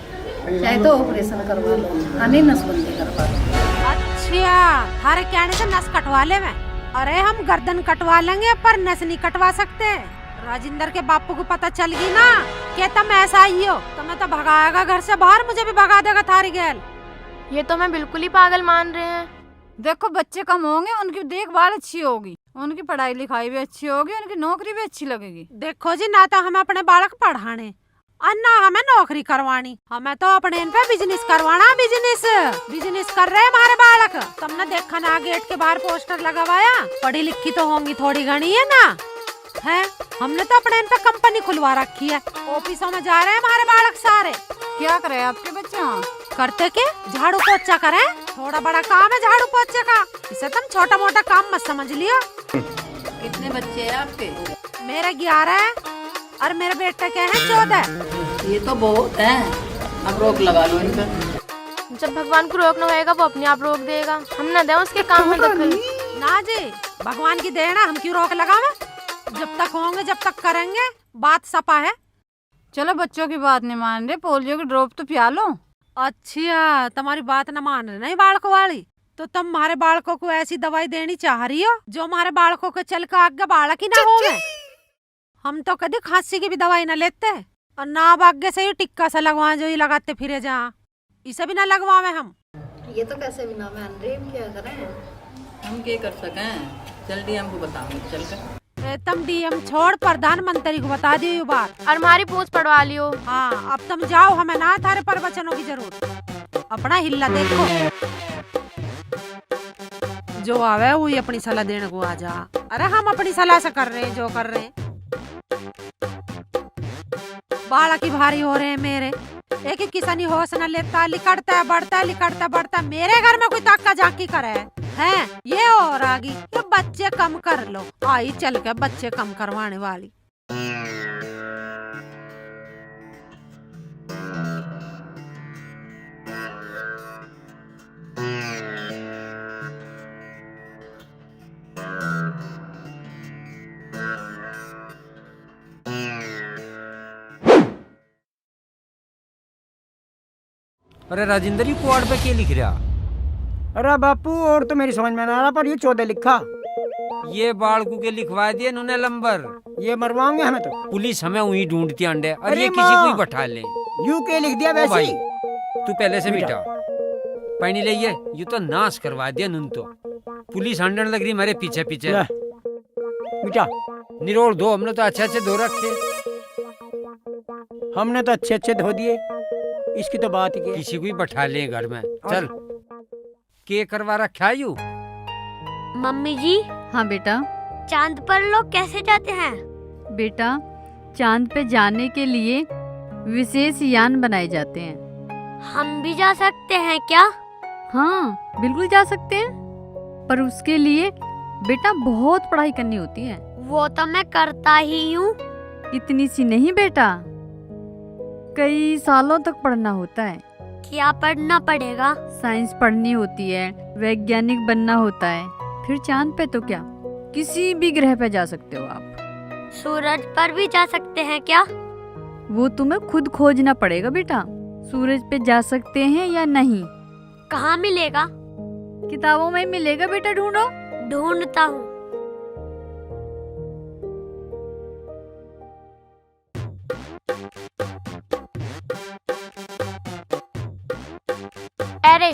चाहे तो ऑपरेशन करवा लो, यानी नसबंदी करवा दो। अच्छा, थारे कहने से नस कटवा ले मैं? अरे हम गर्दन कटवा लेंगे पर नस नहीं कटवा सकते। राजिंदर के बापू को पता चल गई ना कि तुम ऐसा ही हो तो मैं तो भगाएगा घर से बाहर, मुझे भी भगा देगा थारी गैल। ये तो मैं बिल्कुल ही पागल मान रहे हैं। देखो बच्चे कम होंगे, उनकी देखभाल अच्छी होगी, उनकी पढ़ाई लिखाई भी अच्छी होगी, उनकी नौकरी भी अच्छी लगेगी। देखो जी, ना तो हमें अपने बालक पढ़ाने और ना हमें नौकरी करवानी, हमें तो अपने इन पे बिजनेस करवाना। बिजनेस कर रहे हैं हमारे बालक। तुमने देखा ना गेट के बाहर पोस्टर लगावाया? पढ़ी लिखी तो होंगी थोड़ी घनी है ना है। हमने तो अपने इन पे कंपनी खुलवा रखी है, ऑफिसों में जा रहे हैं हमारे बालक सारे। क्या करे आपके बच्चे? करते के झाड़ू पोछा करें, थोड़ा बड़ा काम है झाड़ू पोछे का, इसे तुम छोटा मोटा काम मत समझ लियो। कितने बच्चे हैं आपके? मेरे 11 है और मेरे बेटे के हैं 14। ये तो बहुत है, अब रोक लगा लो इन पर। जब भगवान को रोकना होगा वो अपने आप रोक देगा, हम न दें उसके काम में दखल। ना जी, भगवान की देना, हम क्यों रोक लगावे? जब तक होंगे जब तक करेंगे, बात सपा है। चलो बच्चों की बात नहीं मान रहे, पोलियो की ड्रॉप तो पिया लो। अच्छा, तुम्हारी बात न मान रहे नहीं बालकों वाली, तो तुम हमारे बालकों को ऐसी दवाई देनी चाह रही हो जो हमारे बालकों के चल के आगे बालक ही ना होंगे। हम तो कभी खांसी की भी दवाई न लेते और ना अब आगे से ही टिक्का सा लगवाए जो ही लगाते फिरे जहाँ, इसे भी ना लगवावे हम। ये तो कैसे बिना मान रहे, क्या करें? हम क्या कर सकें? जल्दी हमको बताओ चल कर। तुम डीएम छोड़ प्रधानमंत्री को बता दियो ये बात और हमारी पूछ पड़वा लियो। हाँ, अब तुम जाओ, हमें ना थारे प्रवचनों की जरूरत। अपना हिल्ला देखो, जो आवे वही अपनी सलाह देने को आ जा। अरे हम अपनी सलाह से कर रहे हैं जो कर रहे हैं। बालक ही भारी हो रहे हैं मेरे, एक एक किसानी होश न लेता, लिकड़ता बढ़ता। मेरे घर में कोई ताका झांकी करे है ये और आगी ये बच्चे कम कर लो, आई चल के बच्चे कम करवाने वाली। अरे राजेंद्र, ये क्वाड पे क्या लिख रहा? अरे बापू और तो मेरी समझ में ना आ रहा, पर ये 14 लिखा। ये बालकू के लिखवा दिए इन्होंने नंबर। ये मरवाओगे हमें तो। पुलिस हमें वही ढूंढती अंडे और अरे ये किसी माँ। को ही बैठा ले। यू के लिख दिया ओ वैसे भाई ही। तू पहले से बेटा। मिटा पानी ले ये तो नाश करवा दिया नुन तो। पुलिस हंडन लग रही मेरे पीछे पीछे। ले, मिटा। निरोड़ दो, हमने तो अच्छे अच्छे धो रखे। हमने तो अच्छे अच्छे धो दिए, इसकी तो बात ही क्या है। किसी को ही बैठा ले घर में। चल के करवा रखा है यू। मम्मी जी, हाँ बेटा। चांद पर लोग कैसे जाते हैं? बेटा, चांद पे जाने के लिए विशेष यान बनाए जाते हैं। हम भी जा सकते हैं क्या? हाँ बिल्कुल जा सकते हैं, पर उसके लिए बेटा बहुत पढ़ाई करनी होती है। वो तो मैं करता ही हूँ। इतनी सी नहीं बेटा, कई सालों तक पढ़ना होता है। क्या पढ़ना पड़ेगा? साइंस पढ़नी होती है, वैज्ञानिक बनना होता है। फिर चांद पे तो क्या, किसी भी ग्रह पे जा सकते हो आप। सूरज पर भी जा सकते हैं क्या? वो तुम्हें खुद खोजना पड़ेगा बेटा, सूरज पे जा सकते हैं या नहीं। कहाँ मिलेगा? किताबों में मिलेगा बेटा, ढूंढो। ढूंढता हूँ। अरे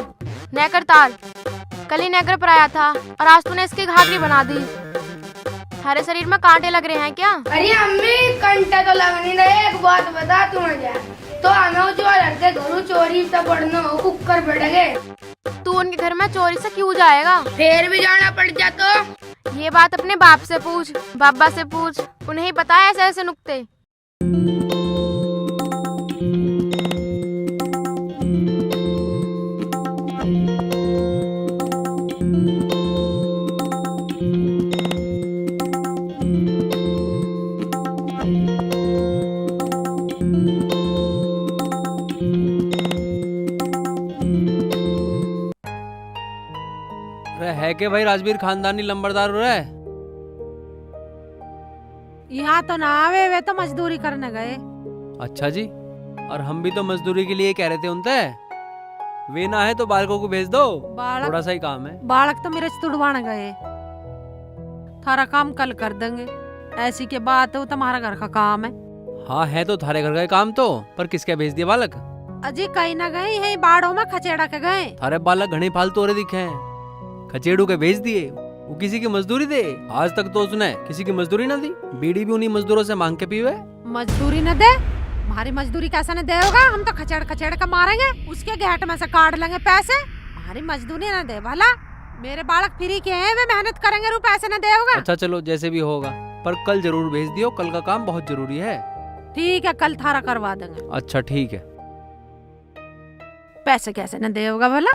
नेकर तार, कल ही नेकर पर आया था और आज तूने इसकी घाघरी बना दी। हरे शरीर में कांटे लग रहे हैं क्या? अरे अम्मी कंटे तो लग नहीं रहे। एक बात बता तू मुझे, तो हमें चोर के घरों चोरी से पढ़ना हो कुकर बढ़ गए। तू उनके घर में चोरी से क्यों जाएगा? फिर भी जाना पड़ जा तो। ये बात अपने बाप से पूछ, बाबा से पूछ, उन्हें ही पता है ऐसे ऐसे नुक्ते। है के भाई राजवीर खानदानी लंबरदार हो रहा है। यहाँ तो ना आवे, वे तो मजदूरी करने गए। अच्छा जी, और हम भी तो मजदूरी के लिए कह रहे थे उनसे। वे ना है तो बालकों को भेज दो, थोड़ा सा ही काम है। बालक तो मिर्च तुड़वाने गए। थारा काम कल कर देंगे। ऐसी के बात है, तुम्हारा घर का काम है। हाँ है तो थारे घर का काम तो, पर किसके भेज दिया बालक? अजी कहीं ना गए, यही बाड़ों में खचेड़ा के गए। थारे बालक घने फालतू औरे दिखे हैं, खचेड़ू के भेज दिए। वो किसी की मजदूरी दे? आज तक तो उसने किसी की मजदूरी ना दी। बीड़ी भी उन्हीं मजदूरों से मांग के पीवे। मजदूरी न दे? हमारी मजदूरी कैसे न दे होगा? हम तो खचेड़ खचेड़ का मारेंगे, उसके घेट में से काट लेंगे पैसे। हमारी मजदूरी न दे भला। मेरे बालक फ्री के हैं, वे मेहनत करेंगे, रू पैसे न दे होगा। अच्छा चलो जैसे भी होगा, पर कल जरूर भेज दियो, कल का काम बहुत जरूरी है। ठीक है, कल थारा करवा देंगे। अच्छा ठीक है। पैसे कैसे न दे होगा भला?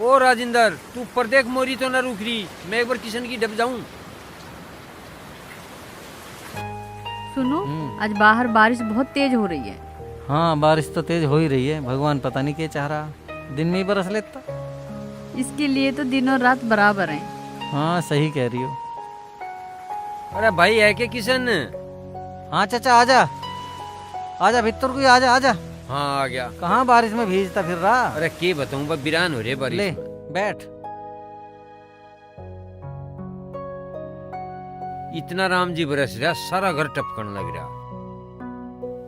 ओ राजिंदर, तू ऊपर देख, मोरी तो ना रुक रही। मैं एक बार किशन की डब जाऊं। सुनो, आज बाहर बारिश बहुत तेज हो रही है। हाँ बारिश तो तेज हो ही रही है, भगवान पता नहीं क्या चाह रहा, दिन में ही बरस लेता। इसके लिए तो दिन और रात बराबर हैं। हाँ सही कह रही हो। अरे भाई है के किशन? हाँ चाचा आजा, आजा भीतर को, आजा आजा। हाँ आ गया। कहाँ बारिश में भीजता फिर रहा? अरे के बताऊं, बस बिरान हो रही बारिश। ले बैठ। इतना राम जी बरस रहा, सारा घर टपकन लग रहा,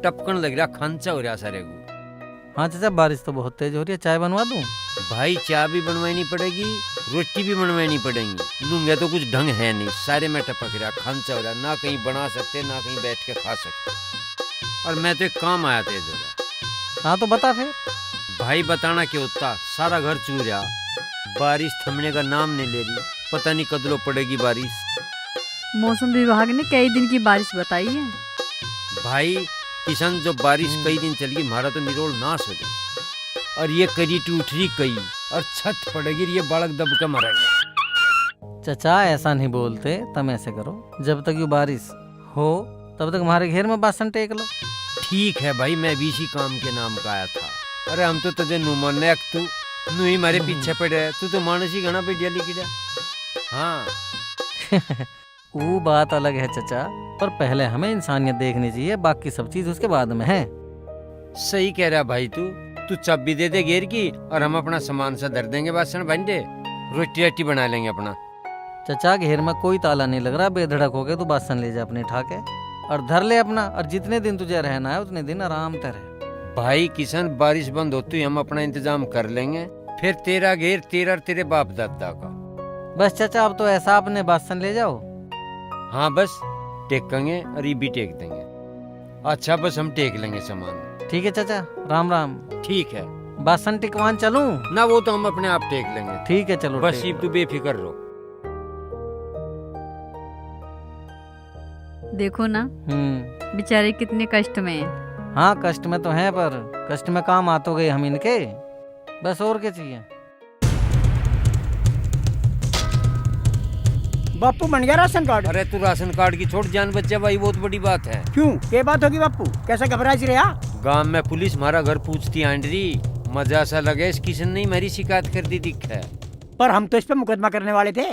टपकन लग रहा, खांचा हो रहा सारे को। हाँ चाचा बारिश तो बहुत तेज हो रही है, चाय बनवा दूं? भाई चाय भी बनवानी पड़ेगी, रोटी भी बनवानी पड़ेगी। लूंगा तो कुछ ढंग है नहीं, सारे में टपक रहा, खांचा हो रहा, ना कहीं बना सकते ना कहीं बैठ के खा सकते। और मैं तो एक काम आया था इधर। हाँ तो बता फिर। भाई बताना क्या होता, सारा घर चू रहा, बारिश थमने का नाम नहीं ले रही, पता नहीं कद लो पड़ेगी बारिश। मौसम विभाग ने कई दिन की बारिश बताई है। भाई किसान, जो बारिश कई दिन चली हमारा तो निरोल नाश हो गया, और ये करी टूट रही कई, और छत पड़ेगी, ये बालक दब के मरेंगे। चचा ऐसा नहीं बोलते, तुम ऐसे करो, जब तक ये बारिश हो तब तक हमारे घेर में बासन टेक लो। ठीक है भाई, मैं भी इसी काम के नाम का आया था। अरे हम तो तुझे नुमाने तू नु ही मारे पीछे पड़े, तू तो मानस ही घना बढ़िया लिख दिया। हाँ वो बात अलग है चचा, पर पहले हमें इंसानियत देखनी चाहिए, बाकी सब चीज उसके बाद में है। सही कह रहा भाई तू चाबी दे दे घेर की, और हम अपना सामान सा धर देंगे, बासन बन दे, रोटी रोटी बना लेंगे अपना। चचा घेर में कोई ताला नहीं लग रहा, बेधड़क हो गए तू बासन ले जा अपने ठाके और धर ले अपना, और जितने दिन तुझे रहना है उतने दिन आराम से रह। भाई किसान, बारिश बंद होती ही हम अपना इंतजाम कर लेंगे, फिर तेरा घेर तेरा और तेरे बाप दादा का। बस चचा अब तो ऐसा अपने बासन ले जाओ। हाँ बस टेकेंगे और ये भी टेक देंगे। अच्छा बस हम टेक लेंगे सामान। ठीक है चचा, राम राम। ठीक है, बासन टिकवान चलूं? ना वो तो हम अपने आप टेक लेंगे। ठीक है चलो, बस तू बेफिक्र रहो। देखो ना बेचारे कितने कष्ट में हैं। हाँ कष्ट में तो हैं, पर कष्ट में काम आ तो गए हम इनके, बस और क्या चाहिए। बापू बन गया राशन कार्ड? अरे तू राशन कार्ड की छोड़, जान बच्चा भाई बहुत बड़ी बात है। क्यों, क्या बात होगी बापू, कैसा घबरा सी रहा? गांव में पुलिस हमारा घर पूछती आंडरी, मजा सा लगे इस किशन ने मेरी शिकायत कर दी दिख है। पर हम तो इस पे मुकदमा करने वाले थे।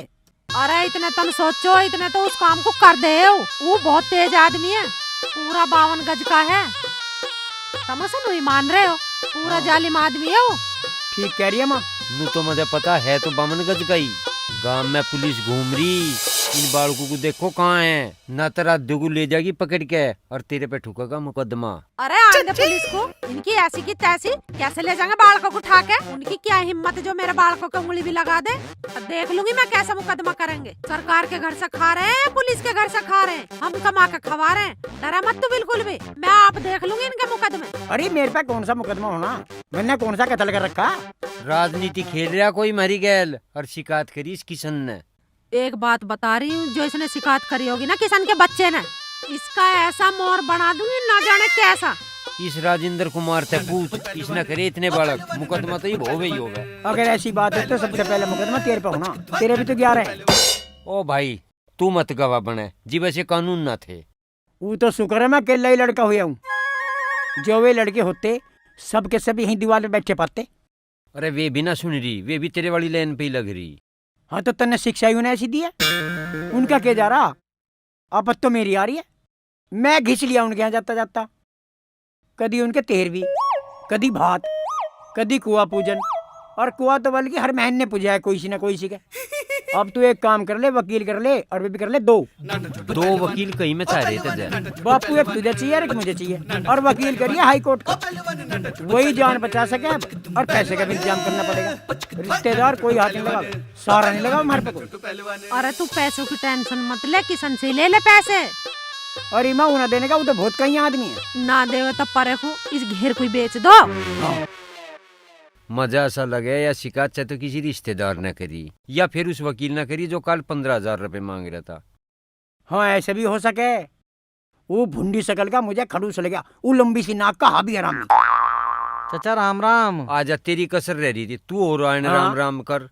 अरे इतने तुम सोचो, इतने तो उस काम को कर दे, वो बहुत तेज आदमी है, पूरा 52 गज का है, समझ नहीं मान रहे हो, पूरा जालिम आदमी है वो। ठीक कह रही है माँ। नू तो मुझे पता है, तो 52 गज का ही। गांव में पुलिस घूम रही, इन बालकों को देखो कहाँ है, ना तेरा दुगु ले जाएगी पकड़ के, और तेरे पे ठुकेगा मुकदमा। अरे आंधे पुलिस को, इनकी ऐसी की तैसी कैसे ले जाएंगे बालकों को उठा के? उनकी क्या हिम्मत जो मेरे बालकों को उंगली भी लगा दे। अब देख लूंगी मैं कैसा मुकदमा करेंगे। सरकार के घर से खा रहे हैं, पुलिस के घर से खा रहे हैं, हम कमा के खवा रहे हैं, डरा मत तू बिल्कुल भी, मैं आप देख लूंगी इनके मुकदमे। अरे मेरे पे कौन सा मुकदमा होना, मैंने कौन सा कत्ल कर रखा? राजनीति खेल रहा कोई मरी गैल, और शिकायत करी इस किशन ने। एक बात बता रही हूँ, जो इसने शिकायत करी होगी ना किसान के बच्चे ने, इसका ऐसा मोर बना दूंगी ना जाने कैसा। इस राजेंद्र कुमार से पूछ, इसने करे इतने बालक, मुकदमा तो ये हो गई होगा। अगर ऐसी बात है तो सबसे पहले मुकदमा तेरे पे होना, तेरे भी तो 11 है। ओ भाई तू मत गवाह बने जी, वैसे कानून ना थे। वो तो शुक्र है मैं अकेला ही लड़का हुआ हूँ, जो वे लड़के होते सब के सभी यहीं दीवार पे बैठे पाते। अरे वे भी ना सुन रही, वे भी तेरे वाली लाइन पे ही लग रही। हाँ तो तन्ने शिक्षा ही ऐसी दी है, उनका क्या जा रहा, अब तो मेरी आ रही है। मैं घिस लिया उनके यहाँ जाता जाता, कदी उनके 13वीं, कदी भात, कदी कुआ पूजन, और कुआ तो बल्कि हर महीने पूजा है कोई सी ना कोई सी के। अब तू एक काम कर ले, वकील कर ले, और वे भी कर ले 2 वकील कहीं में चाह रहे थे बापू, एक तुझे चाहिए और एक मुझे चाहिए, और वकील करिए हाई कोर्ट का, वही जान बचा सके, और पैसे का भी इंतजाम करना पड़ेगा। रिश्तेदार कोई हाथ नहीं लगा, सारा नहीं लगा हमारे पे कोई। अरे तू पैसों की टेंशन मत ले, किसान से ले ले पैसे। और इमा उन्हें देने का, वो तो बहुत कहीं आदमी है। ना दे तो परे को इस घेर को बेच दो। मजा सा लगे, या शिकायत चाहे तो किसी रिश्तेदार ने करी, या फिर उस वकील ने करी जो कल 15,000 रुपए मांग रहा था। हाँ ऐसे भी हो सके। वो भुंडी शकल का मुझे खड़ूस लगा, वो लंबी सी नाक का हाबी हरामी। चचा राम राम। आजा, तेरी कसर रह रही थी, तू और राम राम कर।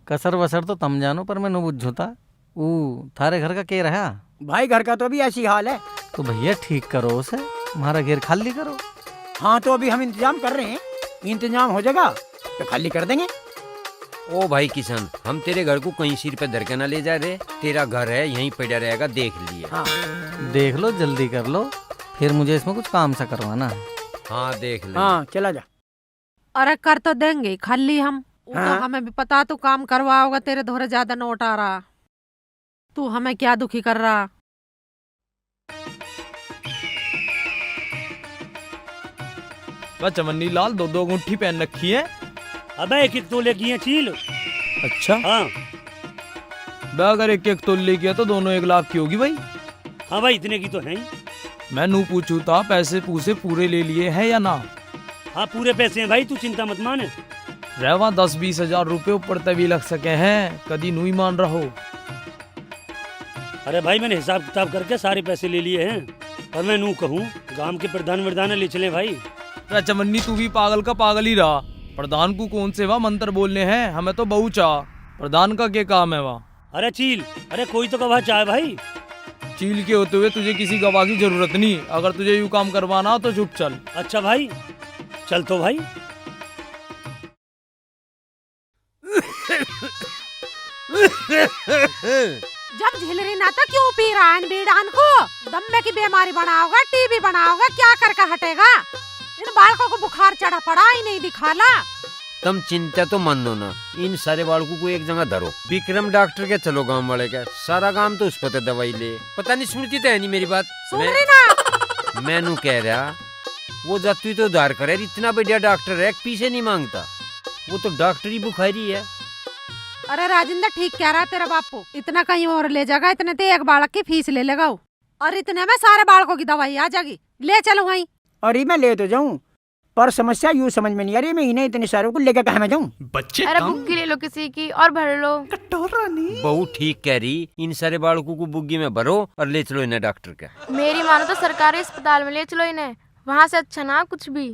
कसर वसर तो तम जानो, पर मैं न बुझूता। वो थारे घर का के रहा? भाई घर का तो अभी ऐसी हाल है। तो भैया ठीक करो उसे, हमारा घेर खाली करो। हाँ तो अभी हम इंतजाम कर रहे हैं, इंतजाम हो जाएगा तो खाली कर देंगे। ओ भाई किसान, हम तेरे घर को कहीं सिर पे धर के ना ले जा रहे, तेरा घर है यहीं पड़ा रहेगा, देख लिए। हाँ। देख लो, जल्दी कर लो, फिर मुझे इसमें कुछ काम सा करवाना है। हाँ देख ले। हाँ चला जा। अरे कर तो देंगे खाली हम, हाँ? तो हमें भी पता तू काम करवाओगा, तेरे धोरे ज्यादा नोट आ रहा, तू हमें क्या दुखी कर रहा। चमन्नी लाल 2 अंगूठी पहन रखी है। अबे एक तोले की है चील। अच्छा हाँ अगर एक तोले की है तो दोनों 1 लाख की होगी भाई। हाँ भाई इतने की तो है। मैं नू पूछू था, पैसे पूसे पूरे ले लिए हैं या ना? हाँ पूरे पैसे हैं भाई, तू चिंता मत मान। रहवा 10-20 हजार रुपए ऊपर तभी लग सके हैं, कदी नू ही मान रहो। अरे भाई मैंने हिसाब किताब करके सारे पैसे ले लिए हैं, और मैं नू कहूँ गांव के प्रधान वर्धान ले चले भाई। चमन्नी तू भी पागल का पागल ही रहा। प्रधान को कौन से वह मंत्र बोलने हैं, हमें तो बहु चाह। प्रधान का क्या काम है वहाँ? अरे चील, अरे कोई तो गवाह चाहे भाई। चील के होते हुए तुझे किसी गवाह की जरूरत नहीं। अगर तुझे यूँ काम करवाना हो तो चुप चल। अच्छा भाई, चल तो भाई। जब झिलरी ना तो क्यों पी रहा है बीड़ान को? दम्मे की बीमारी बनाओगा, टीबी बनाओगा, क्या करके हटेगा? इन बालकों को बुखार चढ़ा पड़ा ही नहीं दिखाला। तुम चिंता तो मन लो ना, इन सारे बालकों को एक जगह धरो, विक्रम डॉक्टर के चलो गांव वाले का, सारा गांव तो उस पर दवाई ले। पता नहीं सुनती तो है नहीं मेरी बात। सुन रही ना? मैं नू कह रहा वो जातु तो उधार करे, इतना बढ़िया डॉक्टर है, पीछे नहीं मांगता। वो तो डॉक्टरी बुखारी है। अरे राजेंद्र ठीक कह रहा है तेरा बापू, इतना कहीं और ले जाएगा, इतने तो एक बालक की फीस ले लेगा वो, और इतने में सारे बालकों की दवाई आ जाएगी। ले चलो वहीं। अरे मैं ले तो जाऊँ, पर समस्या यूँ समझ में नहीं आ रही, मैं इन्हें इतने सारों को लेकर कहाँ मैं जाऊँ? बच्चे अरे बुग्गी ले लो किसी की और भर लो। बहू ठीक कह रही, इन सारे बालकों को बुग्गी में भरो और ले चलो इन्हें डॉक्टर का। मेरी मानो तो सरकारी अस्पताल में ले चलो इन्हें, वहाँ से अच्छा ना कुछ भी।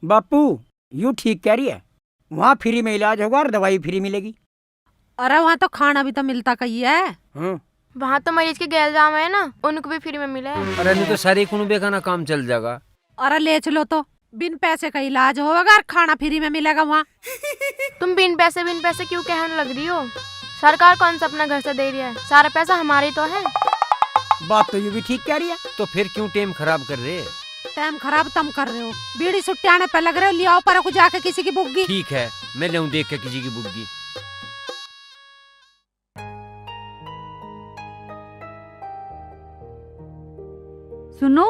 बापू यूँ ठीक कह रही है, वहाँ फ्री में इलाज होगा और दवाई फ्री मिलेगी। अरे वहाँ तो खाना भी तो मिलता कही है। वहाँ तो मरीज के गैल जाम है ना, उनको भी फ्री में मिले। अरे नहीं तो सारे कुनबे का ना काम चल जाएगा। अरे ले चलो तो, बिन पैसे का इलाज होगा और खाना फ्री में मिलेगा वहाँ। तुम बिन पैसे क्यों कहने लग रही हो? सरकार कौन सा अपना घर से दे रही है, सारा पैसा हमारे तो है। बात तो ये भी ठीक कह रही है। तो फिर क्यों टाइम खराब कर रहे? टाइम खराब तुम कर रहे हो, बीड़ी सुट्टी आने पर लग रहे हो। लियाओ पर को जाके किसी की बुग्गी। ठीक है, मैं ले देख के किसी की बुग्गी। सुनो।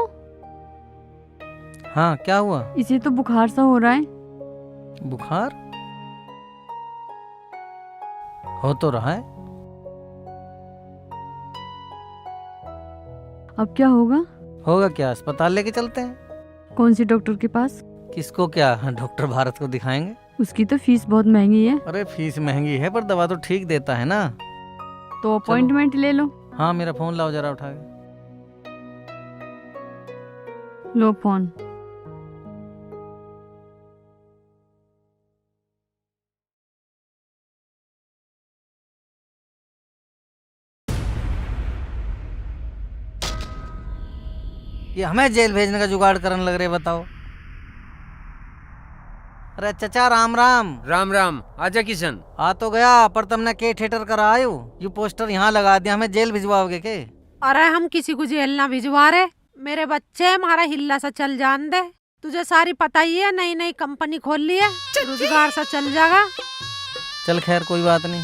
हाँ क्या हुआ? इसे तो बुखार सा हो रहा है। बुखार हो तो रहा है। अब क्या होगा? होगा क्या, अस्पताल लेके चलते हैं। कौन सी डॉक्टर के पास? किसको क्या, डॉक्टर भारत को दिखाएंगे। उसकी तो फीस बहुत महंगी है। अरे फीस महंगी है पर दवा तो ठीक देता है ना। तो अपॉइंटमेंट ले लो। हाँ मेरा फोन लाओ जरा उठा के। लो फोन। ये हमें जेल भेजने का जुगाड़ करने लग रहे, बताओ। अरे चचा राम राम। राम राम, आजा किशन। आ तो गया, पर तुमने के थिएटर करा आयो, ये पोस्टर यहाँ लगा दिया, हमें जेल भिजवाओगे के? अरे हम किसी को जेल ना भिजवा रहे, मेरे बच्चे हमारा हिल्ला सा चल जान दे। तुझे सारी पता ही है, नई नई कंपनी खोल ली है, रोजगार सा चल जाएगा। चल खैर कोई बात नहीं।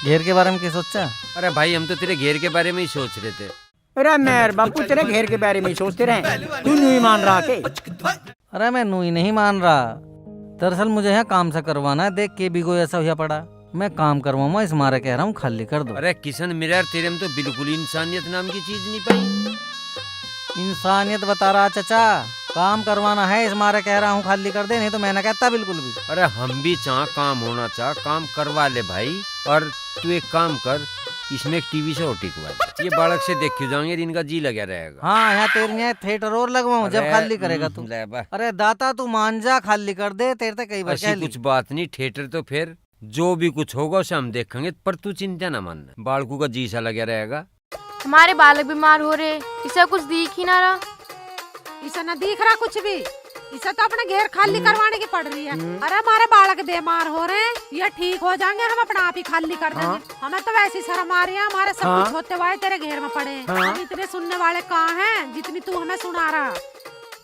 घेर के बारे में क्या सोचा? अरे भाई हम तो तेरे घेर के बारे में ही सोच रहे थे। अरे मेर बापू तेरे घेर के बारे में ही सोचते रहे, तू नहीं मान रहा के? अरे मैं नू ही नहीं मान रहा, दरअसल मुझे यहाँ काम सा करवाना है। देख के भी कोई ऐसा हुआ पड़ा, मैं काम करवाऊंगा, इस मारे कह रहा हूँ खाली कर दो। अरे किशन मेरा तेरे में तो बिल्कुल इंसानियत नाम की चीज नहीं पाई। इंसानियत बता रहा चचा, काम करवाना है, इस मारे कह रहा हूँ खाली कर दे, नहीं तो मैं ना कहता बिल्कुल भी। अरे हम भी चाह काम होना चाह, काम करवा ले भाई। और तू एक काम कर, इसमें एक टीवी से और टिकवा, ये बालक से देख के जाएंगे, इनका जी लगा रहेगा। हाँ यहाँ तेरे यहाँ थिएटर और लगवाऊं जब खाली करेगा तू। अरे दाता तू मान जा, खाली कर दे, तेरे तक कई बार कह ली। कुछ बात नहीं, थिएटर तो फिर जो भी कुछ होगा उसे हम देखेंगे, पर तू चिंता न मानना, बालकू का जी सा लगा रहेगा। हमारे बालक बीमार हो रहे, इसे कुछ दिख ही ना रहा। इसे न दिख रहा कुछ भी, इसे तो अपने घेर खाली करवाने की पड़ रही है। अरे हमारे बालक बीमार हो रहे हैं, ये ठीक हो जाएंगे, हम अपना आप ही खाली कर देंगे। हमें तो वैसी शर्म आ रही है, हमारे सब कुछ होते हुए तेरे घेर में पड़े हैं। हम इतने सुनने वाले कहाँ हैं जितनी तू हमें सुना रहा।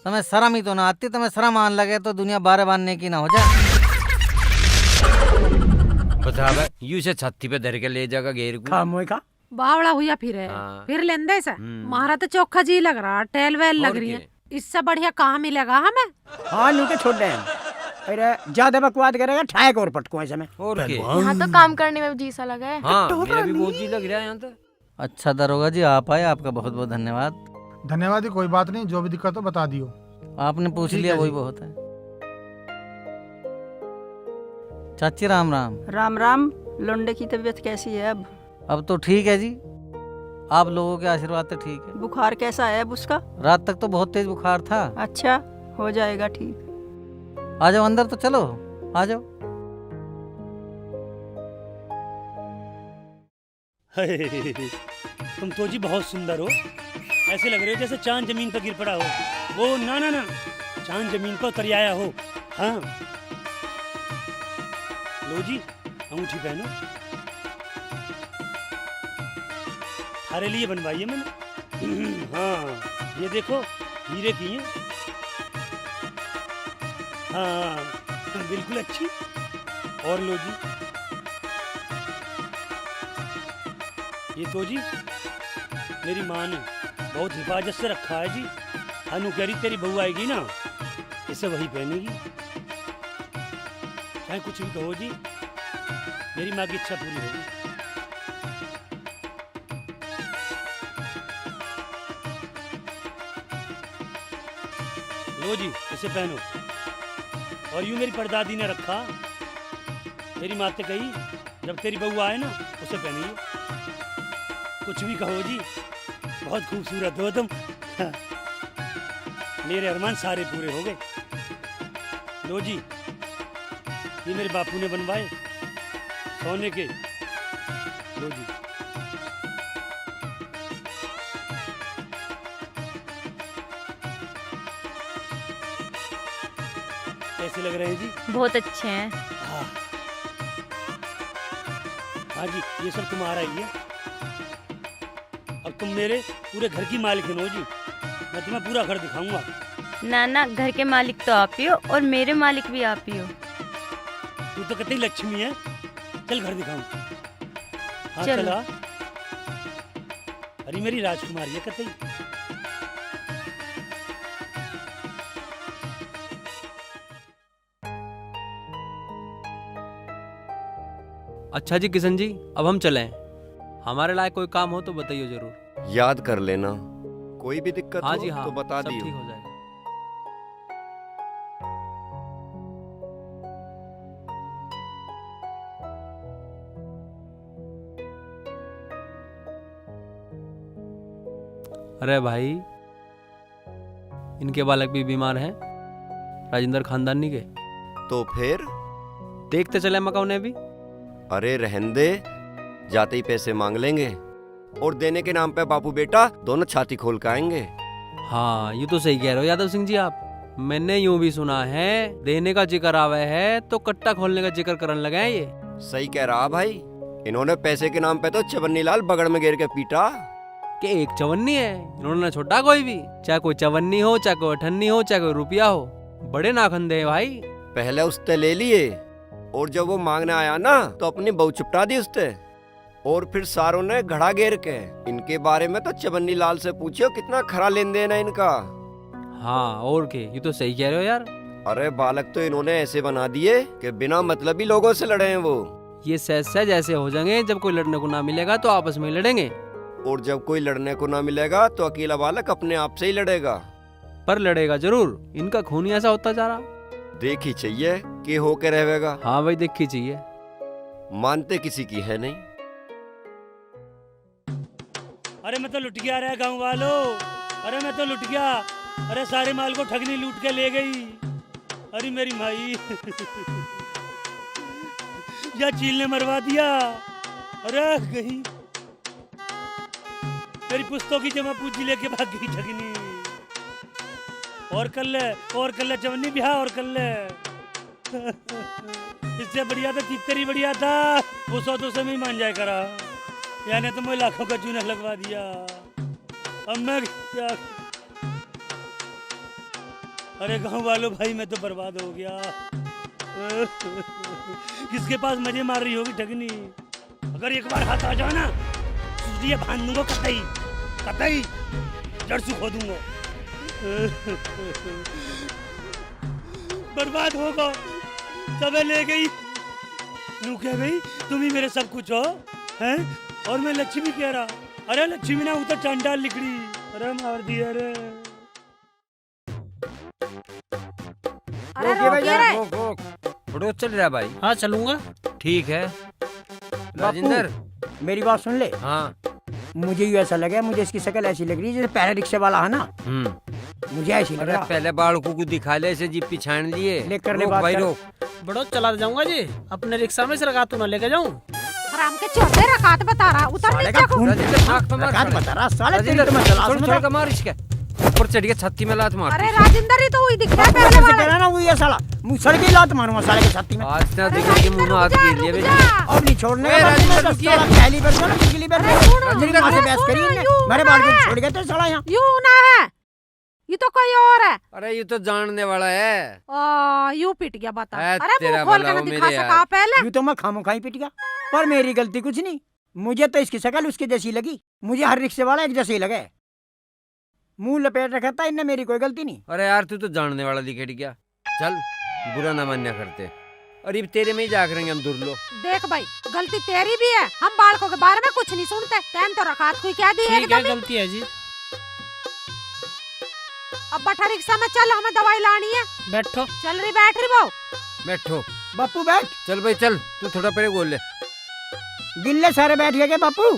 तुम्हें शर्म ही तो ना आती, तुम्हें शर्म आने लगे तो दुनिया 12 बांधने की ना हो जाए। बता यू से छत्ती पे धर के ले जाएगा घेर को। बावड़ा हुआ फिर लेंदे से मारा तो चोखा जी लग रहा, टेल वेल लग रही है, इससे बढ़िया कहाँ मिलेगा हमें। हाँ नू के छोड़ दे, अरे ज्यादा बकवाद करेगा ठाक और पटको ऐसे में। और यहाँ तो काम करने में जी सा लगा है। हाँ मेरा भी बहुत जी लग रहा है यहाँ तो। अच्छा दरोगा जी आप आए, आपका बहुत बहुत धन्यवाद। धन्यवाद ही कोई बात नहीं, जो भी दिक्कत हो बता दियो। आपने पूछ लिया वही बहुत है। चाची राम राम। राम राम। लोंडे की तबीयत कैसी है अब तो ठीक है जी, आप लोगों के आशीर्वाद से ठीक है। बुखार कैसा है अब उसका? रात तक तो बहुत तेज बुखार था। अच्छा, हो जाएगा ठीक। आ जाओ अंदर तो चलो, आ जाओ। तुम तो जी बहुत सुंदर हो, ऐसे लग रहे हो जैसे चांद जमीन पर गिर पड़ा हो। वो ना ना ना, चांद जमीन पर उतर आया हो। हाँ लो जी, अंगूठी पहनो, हमारे लिए बनवाई है मैंने। हाँ ये देखो, हीरे की है। हाँ बिल्कुल अच्छी। और लो जी, ये तो जी मेरी माँ ने बहुत हिफाजत से रखा है जी। अनु कह रही तेरी बहू आएगी ना, इसे वही पहनेगी। चाहे कुछ भी कहो जी, मेरी माँ की इच्छा पूरी होगी। लो जी, इसे पहनो। और यूं मेरी परदादी ने रखा, मेरी माँ ने कही जब तेरी बहू आए ना उसे पहनिए। कुछ भी कहो जी, बहुत खूबसूरत हो तुम। मेरे अरमान सारे पूरे हो गए। लो जी, ये मेरे बापू ने बनवाए सोने के। लो जी, कैसे लग रहे हैं जी? बहुत अच्छे हैं। हाँ हाँ जी, ये सब तुम्हारा ही है। अब तुम मेरे पूरे घर की मालिकिन हो जी। मैं तुम्हें पूरा घर दिखाऊंगा। ना ना, घर के मालिक तो आप ही हो और मेरे मालिक भी आप ही हो। तू तो कितनी लक्ष्मी है। चल घर दिखाऊं। हाँ चलो। चला। अरे मेरी राजकुमारी है कतई। अच्छा जी किशन जी, अब हम चलें। हमारे लायक कोई काम हो तो बताइए जरूर। याद कर लेना, कोई भी दिक्कत हाँ हो जी हाँ, तो बता सब दियो। ठीक हो जाएगा। अरे भाई, इनके बालक भी बीमार हैं, राजेंद्र खानदानी के। तो फिर देखते चले मकाऊ ने भी। अरे रहन दे, जाते ही पैसे मांग लेंगे और देने के नाम पे बापू बेटा दोनों छाती खोल के आएंगे। हाँ ये तो सही कह रहे हो यादव सिंह जी आप। मैंने यूं भी सुना है, देने का जिक्र आवे है तो कट्टा खोलने का जिक्र करने लगे हैं ये। सही कह रहा भाई, इन्होंने पैसे के नाम पे तो चवन्नी लाल बगड़ में गिर के पीटा। कि एक चवन्नी है, इन्होंने छोटा कोई भी, चाहे कोई चवन्नी हो, चाहे कोई अठन्नी हो, चाहे कोई रुपया हो, बड़े नाखंदे हैं भाई। पहले उससे ले लिए और जब वो मांगने आया ना तो अपनी बहू चुपटा दी उससे। और फिर सारों ने घड़ा घेर के इनके बारे में तो चवन्नी लाल से पूछो कितना खरा लेन देन है इनका। हाँ और के, ये तो सही कह रहे हो यार। अरे बालक तो इन्होंने ऐसे बना दिए कि बिना मतलबी लोगों से लड़े हैं वो। ये सहज ऐसे हो जाएंगे, जब कोई लड़ने को ना मिलेगा तो आपस में लड़ेंगे, और जब कोई लड़ने को ना मिलेगा तो अकेला बालक अपने आप से ही लड़ेगा। पर लड़ेगा जरूर। इनका खून ही ऐसा होता जा रहा। देखी चाहिए कि होके रहेगा। हाँ भाई देखी चाहिए। मानते किसी की है नहीं। अरे मैं तो लुट गया रे गाँव वालों। अरे मैं तो लुट गया। अरे सारे माल को ठगनी लूट के ले गई। अरे मेरी माई या चील ने मरवा दिया। अरे गई मेरी पुस्तकों की जमा पूंजी लेके भाग गई ठगनी। और कल चवन्नी ब्याह और कल इससे बढ़िया तो चित्तरी बढ़िया था। वो 100-200 में ही मान जाए करा, यानी तो मैं लाखों का चूना लगवा दिया। अब मैं क्या? अरे गांव वालों भाई मैं तो बर्बाद हो गया। किसके पास मजे मार रही होगी ठगनी। अगर एक बार हाथ आ जाओ ना, ये बांध दूंगा कतई कतई, जड़ से खो दूंगा। बर्बाद होगा, सब ले गई। नू कह गई तुम ही मेरे सब कुछ हो हैं। और मैं लक्ष्मी कह रहा। अरे लक्ष्मी ना उतर चांडाल लिखड़ी। अरे मार दिया रे। अरे रोकिए रे। बड़ो चल रहा भाई। हाँ चलूंगा। ठीक है राजेंद्र, मेरी बात सुन ले। हाँ मुझे ये ऐसा लगा, मुझे इसकी शक्ल ऐसी लग रही है जैसे पहले रिक्शे वाला है ना, मुझे ऐसी लग अरे रहा। पहले बालकों को दिखा ले, ऐसे जीप पिछाड़ लिए। लेकर ले रोक बात भाई कर। रोक। बड़ो चला जाऊंगा जी, अपने रिक्शा में से रखा तू ना लेके जाऊं। हराम के चौथे रकात बता रहा, उतर साले नीचे का को। खून राजेंद्र नाक पे मार रकात साले। बता रहा, साले तेरी राजेंद्र तो मैं तलाश छोड़ में छोड़ था। के मार इसके ऊपर चढ़ के छत्ती में लात मार। अरे राजेंद्र ही तो वही दिख रहा है पहले पहले से वाला। पहले ना वो ये साला मुंह सड़ के लात मारूंगा साले के छाती में। आज ना देखो कि मुंह में हाथ गिर लिए बेटा। अब नहीं छोड़ने ए, का राजेंद्र, मैं तो रुकिए। साला पहली बार ना पिछली बार राजेंद्र, मां से अरे बहस सुनो, करी इनने, यूं मेरे ना बाल को है। छोड़ गए थे साला यहाँ। यूं ना है, ये तो कोई और है। अरे ये तो जानने वाला है। यूं पिट गया बता। है अरे तेरा मुंह खोल भला के ना हो दिखा मेरे सका यार। पहले। यूं तो मैं खामोखाई पिट गया, पर मेरी गलती कुछ नहीं। मुझे तो इसकी शक्ल उसके जैसी लगी, मुझे हर रिक्शे वाला एक जैसे ही लगे। मुंह लपेट रखा था इनने, मेरी कोई गलती नहीं। अरे यार तू तो जानने वाला दिखेट गया। चल बुरा ना मान्या करते। और ये तेरे में ही जा करेंगे हम दुर्लो। देख भाई, गलती तेरी भी है, हम बालकों के बारे में कुछ नहीं सुनते। तैन तो रकात कोई क्या दी ठीक है, एकदम ही। गलती है जी। अब बठा रिक्शा में चल, हमें दवाई लानी है। बैठो। चल रही बैठ रही बहु। बैठो बापू बैठ। चल भाई चल, तू थोड़ा पहले बोल ले। गिल्ले सारे बैठ गए बापू।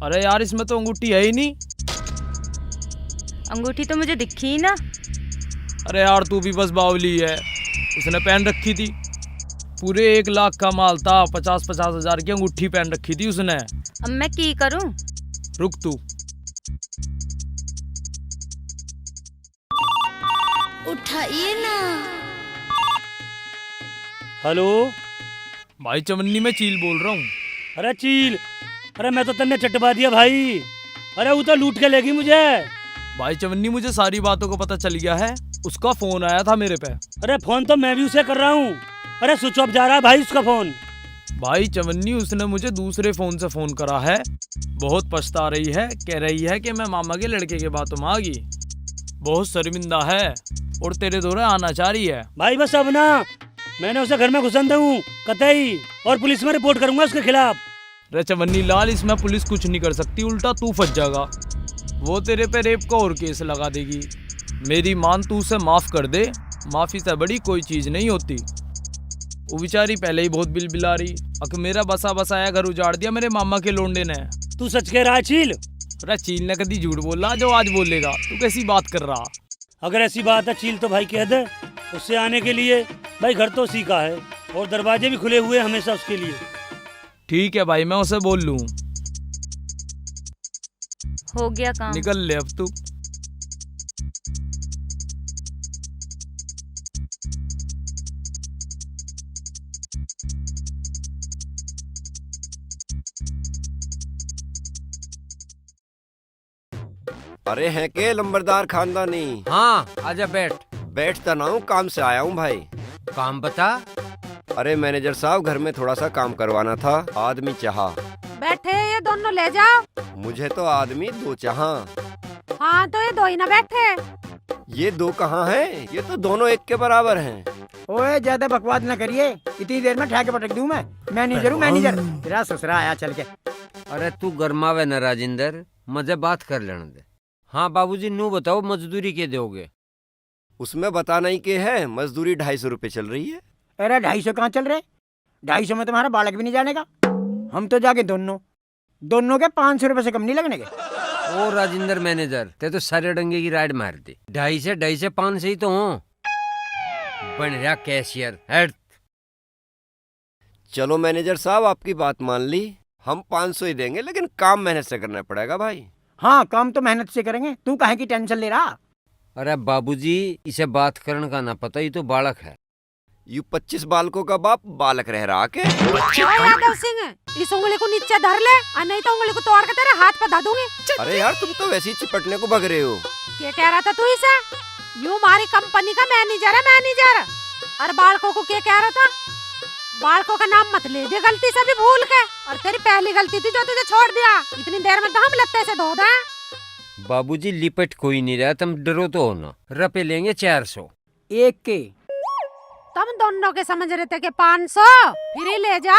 अरे यार इसमें तो अंगूठी है ही नहीं। अंगूठी तो मुझे दिखी ही ना। अरे यार तू भी बस बावली है, उसने पहन रखी थी। पूरे 1 लाख का माल था, 50-50 हजार की अंगूठी पहन रखी थी उसने। अब मैं की करूं? रुक तू। उठाइए ना। हेलो भाई चवन्नी में चील बोल रहा हूँ। अरे चील, अरे मैं तो तन्ने चटवा दिया भाई। अरे वो तो लूट के लेगी मुझे। भाई चवन्नी मुझे सारी बातों को पता चल गया है, उसका फोन आया था मेरे पे। अरे फोन तो मैं भी उसे कर रहा हूँ। अरे स्विच ऑफ जा रहा है भाई उसका फोन। भाई चवन्नी उसने मुझे दूसरे फोन से फोन करा है, बहुत पछता रही है, कह रही है कि मैं मामा के लड़के के बातों में आ गई, बहुत शर्मिंदा है और तेरे दौरे आना चाह रही है। भाई बस अब ना, मैंने उसे घर में घुसन दूँ कतई, और पुलिस में रिपोर्ट करूंगा उसके खिलाफ। रे चवन्नी लाल, इसमें पुलिस कुछ नहीं कर सकती, उल्टा तू फंस जाएगा। वो तेरे पे रेप का और केस लगा देगी। मेरी मान तू उसे माफ कर दे, माफी से बड़ी कोई चीज नहीं होती। वो बेचारी पहले ही बहुत बिलबिला रही, अक मेरा बसा बसाया घर उजाड़ दिया मेरे मामा के लोंडे ने। तू सच कह रहा है चील? अरे चील ने कभी झूठ बोला जो आज बोलेगा, तू कैसी बात कर रहा? अगर ऐसी बात है चील तो भाई कह दे उससे आने के लिए। भाई घर तो उसी का है और दरवाजे भी खुले हुए हमेशा उसके लिए। ठीक है भाई, मैं उसे बोल लूँ। हो गया काम। निकल ले अब तू। अरे हैं के लंबरदार खानदानी? हाँ आजा बैठ। बैठता ना हूँ, काम से आया हूँ भाई। काम बता। अरे मैनेजर साहब, घर में थोड़ा सा काम करवाना था, आदमी चाहा। बैठे ये दोनों ले जाओ। मुझे तो आदमी 2 चाहा। हाँ तो ये दो ही ना बैठे। ये 2 कहाँ हैं? ये तो दोनों एक के बराबर हैं। ओए ज्यादा बकवास न करिए, इतनी देर में ठाके पटक दूं मैं। मैनेजर हूँ मैनेजर। तेरा ससुरा आया चल के। अरे तू गरमावे न राजेंद्र, मजे बात कर लेने दे। हाँ बाबूजी, नू बताओ मजदूरी के दोगे? उसमें बताना ही के है, मजदूरी 250 रुपए चल रही है। अरे 250 कहाँ चल रहे? 250 में तुम्हारा बालक भी नहीं जानेगा। हम तो जाके दोनों के 500 रुपए से कम नहीं लगने के। ओ राजेंद्र मैनेजर, ते तो सारे डंगे की राइड मार दी। 250 से 500 ही तो हो। बन रहा कैशियर हेड। चलो मैनेजर साहब, आपकी बात मान ली, हम 500 ही देंगे, लेकिन काम मेहनत से करना पड़ेगा भाई। हाँ काम तो मेहनत से करेंगे, तू काहे की टेंशन ले रहा? अरे बाबूजी, इसे बात करने का ना पता, ही तो बालक है। यू 25 बालकों का बाप बालक रह रहा के? यादव सिंह, इस उंगली को नीचे धर ले, और नहीं तो उंगली को तोड़ के तेरे हाथ पे धा दूंगी। अरे यार तुम तो वैसे ही चिपटने को भग रहे हो। क्या कह रहा था तू इसे? यू हमारी कंपनी का मैनेजर है, मैनेजर। और बालकों को क्या कह रहा था? बालकों का नाम मत ले दे गलती से भी भूल के। और तेरी पहली गलती थी जो तुझे छोड़ दिया। इतनी देर में तो हम लत्ते से धो दें। बाबूजी लिपट कोई नहीं रहा, तुम डरो तो हो ना। रुपए लेंगे 400 एक के। तुम दोनों के समझ रहे थे कि 500 फिर ही ले जा।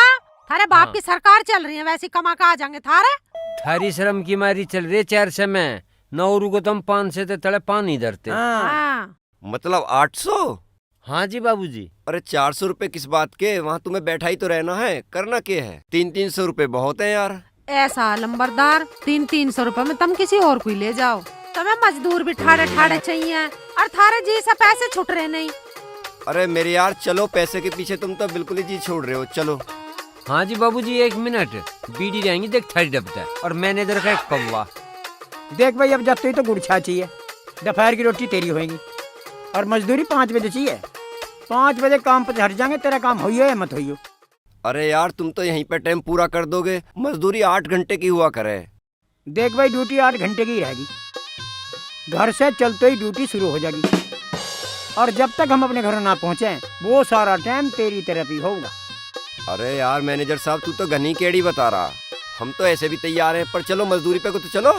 थारे बाप हाँ। की सरकार चल रही है, वैसी कमा के आ जाएंगे थारे। थारी श्रम की मारी चल रही है 4 समय 9 रुको तुम 5 से ते तले पानी धरते। हाँ। मतलब 800? हाँ जी बाबूजी। अरे 400 रुपए किस बात के, वहाँ तुम्हें बैठा ही तो रहना है, करना क्या है? 300 रुपए बहुत है यार। ऐसा लंबरदार 300 रुपए में तुम किसी और को ही ले जाओ। तुम्हें मजदूर भी ठाड़े ठाड़े चाहिए और थारे जी से पैसे छुट रहे नहीं। अरे मेरे यार चलो, पैसे के पीछे तुम तो बिल्कुल ही जी छोड़ रहे हो, चलो। हाँ जी बाबूजी 1 मिनट, बीड़ी रहेंगी देख थारी डबता है और मैनेजर का एक कौवा। देख भाई, अब जब तो गुड़ छा चाहिए, दोपहर की रोटी तेरी होएगी और मजदूरी 5 बजे चाहिए। 5 बजे काम पर हट जाएंगे, तेरा काम होइयो या मत होइयो। अरे यार तुम तो यहीं पे टाइम पूरा कर दोगे, मजदूरी 8 घंटे की हुआ करे। देख भाई, ड्यूटी 8 घंटे की ही रहेगी, घर से चलते ही ड्यूटी शुरू हो जाएगी और जब तक हम अपने घर ना पहुँचे वो सारा टाइम तेरी तरफ ही होगा। अरे यार मैनेजर साहब, तू तो घनी केड़ी बता रहा, हम तो ऐसे भी तैयार हैं, पर चलो मजदूरी पे को तो चलो।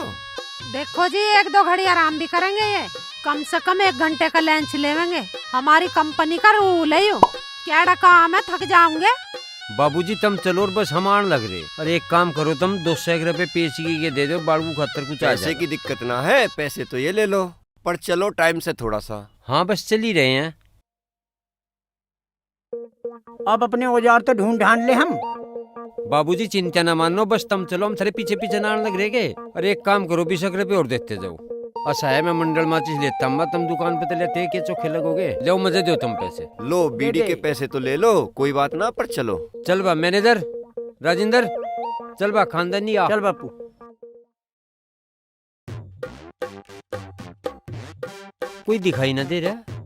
देखो जी, 1-2 घड़ी आराम भी करेंगे, ये कम से कम 1 घंटे का लंच लेवेंगे। हमारी कंपनी का रूल है यो, क्या काम है, थक जाओगे। बाबूजी तुम चलो और बस हम आने लग रहे। और एक काम करो, तुम 200 रुपए पेशी के दे दो, बाड़ू खतर कुछ आ पैसे जाए। की दिक्कत ना है, पैसे तो ये ले लो, पर चलो टाइम से थोड़ा सा। हाँ बस चल ही रहे हैं। अब अपने औजार तो ढूंढ ढांड ले हम। बाबूजी चिंता न मानो, बस तुम चलो, हम थारे पीछे पीछे ना आने लग रहे के। और एक काम करो, 20 रुपए और देते जाओ। अच्छा है, मैं मंडल माचिस लेता हूँ, तुम दुकान पे तो लेते के चोखे लगोगे। लो मजे दो तुम पैसे। लो बीड़ी के पैसे तो ले लो, कोई बात ना, पर चलो। चल बा मैनेजर राजेंद्र, चल बा खानदानी आ। चल बापू। कोई दिखाई ना दे रहा।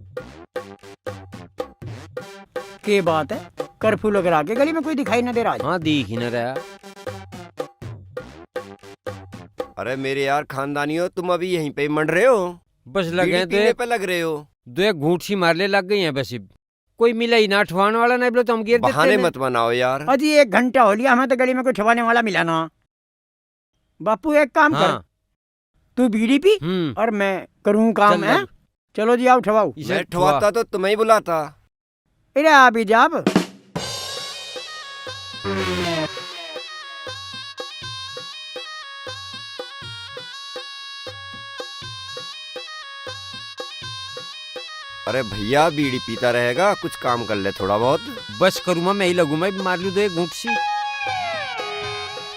के बात है, कर्फ्यू लग रहा के गली में कोई दिखाई न दे रहा। हाँ दिख ही न रहा। अरे मेरे यार खानदानियों, तुम अभी यहीं पे मंड रहे हो? बस लगे पीने पे लग रहे हो? 2 घूंट सी मार ले लग गई है बस। कोई मिला ही ना, ठवाने वाला नहीं बोले तो हम गिर देते। बहाने मत बनाओ यार। अजी 1 घंटा हो लिया, हमें तो गली में कोई ठवाने वाला मिला ना। बापू एक काम कर, तू बीड़ी पी और मैं करूँ काम है। चलो जी आओ ठवाओ। मैं ठवाता तो तुम्हें ही बुलाता। अरे अभी जाब। अरे भैया बीड़ी पीता रहेगा, कुछ काम कर ले थोड़ा बहुत। बस करूँ मैं ही लगू, मैं मार लू 2 घूंट सी।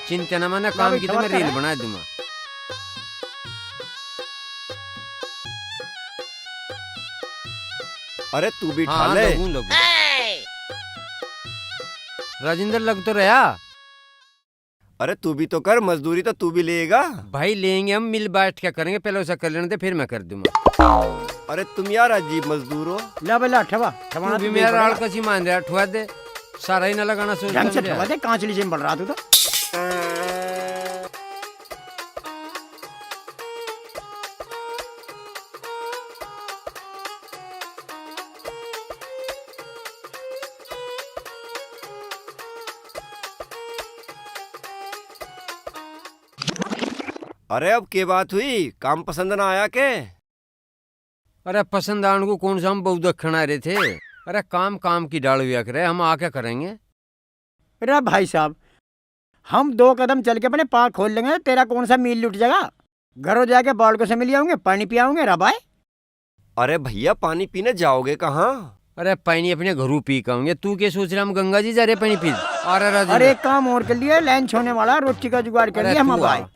चिंता न माना, काम की तो मैं रील बना दूंगा। अरे तू भी हाँ, ठा ले। लगू। राजेंद्र लग तो रहा। अरे तू भी तो कर, मजदूरी तो तू भी लेगा। भाई लेंगे, हम मिल बैठ के करेंगे, पहले उसे कर लेने दे, फिर मैं कर दूंगा। अरे तुम यार अजीब मजदूर हो। ला बला ठवा ठवाना भी मेरा आड़ कसी मान रहा, ठुआ दे, सारा ही ना लगाना सोच। ढंग से ठवा दे, कांचली से बढ़ रहा तू तो। अरे अब के बात हुई, काम पसंद ना आया के? अरे पसंद आने को कौन सा, हम बहुत दक्षिण आ रहे थे। अरे काम काम की डाल हुआ करे, हम आके करेंगे। अरे भाई साहब, हम 2 कदम चल के अपने पाँव खोल लेंगे, तेरा कौन सा मील लुट जाएगा। घरों जाके बालकों से मिल आऊंगे, पानी पियाऊंगे रबाए। अरे भैया पानी पीने जाओगे कहाँ? अरे पानी अपने घरों पी काऊंगे, तू क्या सोच रहा हम गंगा जी जा रहे पानी पी। अरे एक काम और कर लिया, लंच होने वाला, रोटी का जुगाड़ कर लिया हम अब आए।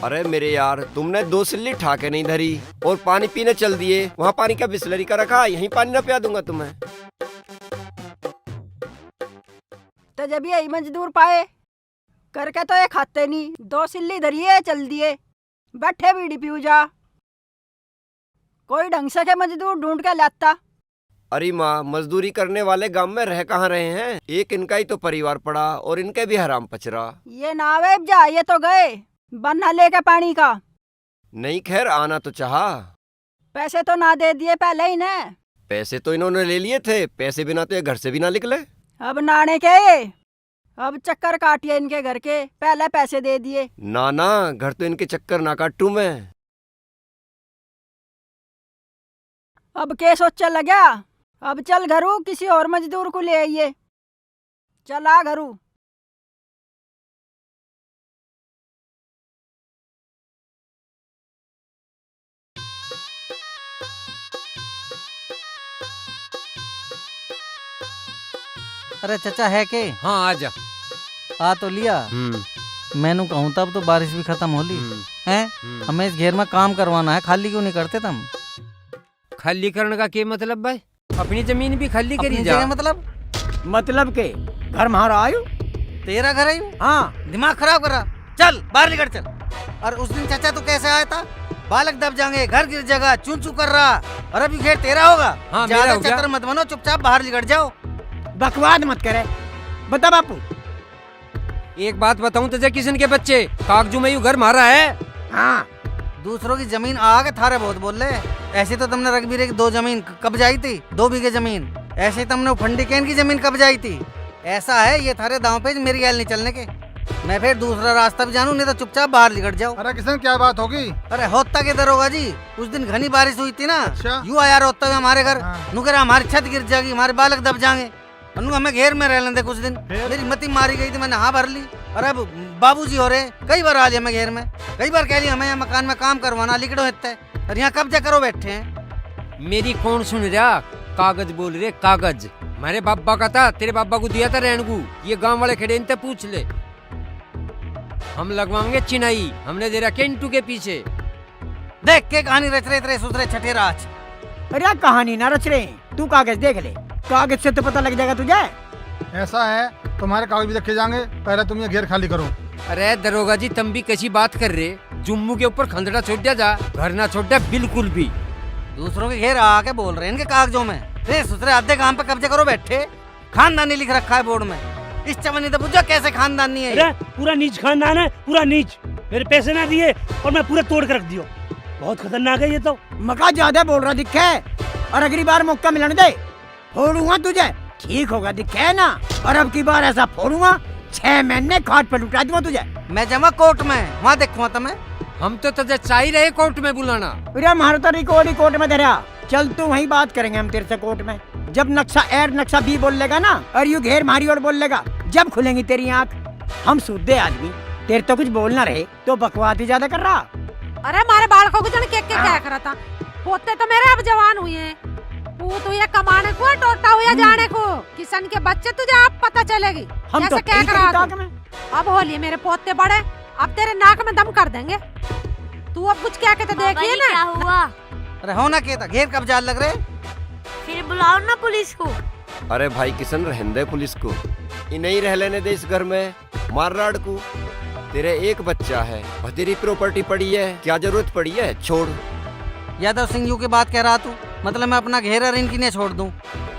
अरे मेरे यार, तुमने 2 सिल्ली ठाके नहीं धरी और पानी पीने चल दिए। वहाँ पानी का बिस्लरी का रखा, यहीं पानी ना पिया दूंगा तुम्हें। तो जब ये मजदूर पाए करके तो ये खाते नहीं, 2 सिल्ली धरिए चल दिए, बैठे बीड़ी पीऊ जा। कोई ढंग से के मजदूर ढूंढ के लाता। अरे माँ, मजदूरी करने वाले गांव में रह कहाँ रहे हैं? एक इनका ही तो परिवार पड़ा और इनके भी हराम पचरा। ये नावेब जा, ये तो गए बन्ना लेके पानी का। नहीं खैर, आना तो चाहा। पैसे तो ना दे दिए पहले ही ने। पैसे तो इन्होंने ले लिए थे, पैसे बिना तो ये घर से भी ना निकले। अब नाने के अब चक्कर काटिए इनके घर के, पहले पैसे दे दिए। ना ना, घर तो इनके चक्कर ना काटूं मैं। अब के सोच लगा, अब चल घरू, किसी और मजदूर को ले आइए। चल आ घरू। अरे चाचा है के? हाँ आ जा। आ तो लिया। मैंने कहूँ तब तो बारिश भी खत्म हो ली है। हमें इस घेर में काम करवाना है, खाली क्यों नहीं करते तुम? खाली करने का क्या मतलब भाई? अपनी जमीन भी खाली करी अपनी जा। जगह मतलब के घर मारा आयु? तेरा घर आयु? हाँ। दिमाग खराब करा, चल बाहर निकल चल। और उस दिन चाचा तू कैसे आया था? बालक दब जाएंगे, घर गिर जाएगा, चू चू कर रहा। और अभी घेर तेरा होगा। हाँ, ज्यादा मेरा हो गया। चक्कर मत बनो, चुपचाप बाहर निकल जाओ। बकवाद मत करे। बता बापू। एक बात बताऊं तुझे, किशन के बच्चे कागजू में यूं घर मारा है। हाँ, दूसरों की जमीन आगे थारे बहुत बोल रहे। ऐसे तो तुमने रघबीर की 2 जमीन कब्जाई थी, 2 बीघे जमीन। ऐसे तुमने फंडी कैन की जमीन कब्जाई थी। ऐसा है ये थारे दांव पे मेरी गैल नहीं चलने के। मैं फिर दूसरा रास्ता भी जानू, नहीं तो चुपचाप बाहर निकल जाओ। अरे किशन क्या बात होगी? अरे होता के दरोगा जी, उस दिन घनी बारिश हुई थी ना। यू आया रोता हुआ हमारे घर। नु कह रहा हमारी छत गिर जाएगी, हमारे बालक दब जाएंगे। नु हमें घेर में रह लेंदे कुछ दिन। मेरी मती मारी गई थी, मैंने हाँ भर ली। अरे अब बाबूजी हो रहे, कई बार आ लिया मैं घेर में, कई बार कह लिया हमें यहाँ मकान में काम करवाना, लिखड़ो है और यहाँ कब्जा करो बैठे हैं। मेरी कौन सुन रहा? कागज बोल रहे, कागज। हमारे बाबा का था, तेरे बाबा को दिया था रेणगू। ये गांव वाले खड़े, इनसे पूछ ले। हम लगवाएंगे चिनाई, हमने दे रहा केंटू के पीछे। देख के कहानी रच रहे तेरे सुधरे छठे राज। अरे कहानी ना रच रहे, तू कागज देख ले, कागज से तो पता लग जाएगा तुझे। ऐसा है, तुम्हारे कागज भी देखे जाएंगे, पहले तुम ये घेर खाली करो। अरे दरोगा जी, तुम भी कैसी बात कर रहे? जुम्मू के ऊपर खंदड़ा छोड़ दिया जा, घर ना छोड़ दिया बिल्कुल भी। दूसरों के घेर आके बोल रहे हैं इनके कागजों में। रे सुधरे आधे काम पे कब्जे करो बैठे। खानदानी लिख रखा है बोर्ड में। इस चवन्नी तो पूछो कैसे खानदानी है। अरे पूरा नीच खानदान है, पूरा नीच। मेरे पैसे ना दिए और मैं पूरा तोड़ के रख दियो। बहुत खतरनाक है ये तो। मका ज्यादा बोल रहा दिखे, और अगली बार मौका मिलने दे, फोड़ूंगा तुझे। ठीक होगा दिखे ना, और अब की बार ऐसा फोड़ूंगा 6 महीने खाट पे लुटा दूंगा तुझे। मैं जमा कोर्ट में, वहाँ देखूंगा तुम्हें। हम तो तुझे चाहिए रहे कोर्ट में बुलाना। अरे हमारा तो रिकॉर्ड कोर्ट में धरा। चल तू वहीं बात करेंगे हम तेरे से कोर्ट में। जब नक्शा एर नक्शा बी बोल लेगा ना, और यू घेर मारी और बोल लेगा, जब खुलेंगी तेरी आँख। हम सूदे आदमी, तेरे तो कुछ बोलना रहे तो बकवास ही ज्यादा कर रहा। अरे हमारे बालकों को जन के क्या कर रहा था? पोते तो मेरे अब जवान हुए हैं। तू तो ये कमाने को टोटा हुआ जाने को। किशन के बच्चे तुझे अब पता चलेगी हम कैसे तो क्या कर रहा था। अब होली मेरे पोते बड़े, अब तेरे नाक में दम कर देंगे। तू अब कुछ क्या कहते देखिए ना। क्या हुआ? अरे होना क्या था, घेर कब्जा लग रहे। फिर बुलाओ ना पुलिस को। अरे भाई किशन, रहने दे पुलिस को, इन्हें ही रह लेने दे इस घर में। मार राड को, तेरे एक बच्चा है, तेरी प्रॉपर्टी पड़ी है, क्या जरूरत पड़ी है, छोड़। यादव सिंह यू की बात कह रहा तू, मतलब मैं अपना घेर और इनकी नहीं छोड़ दूं?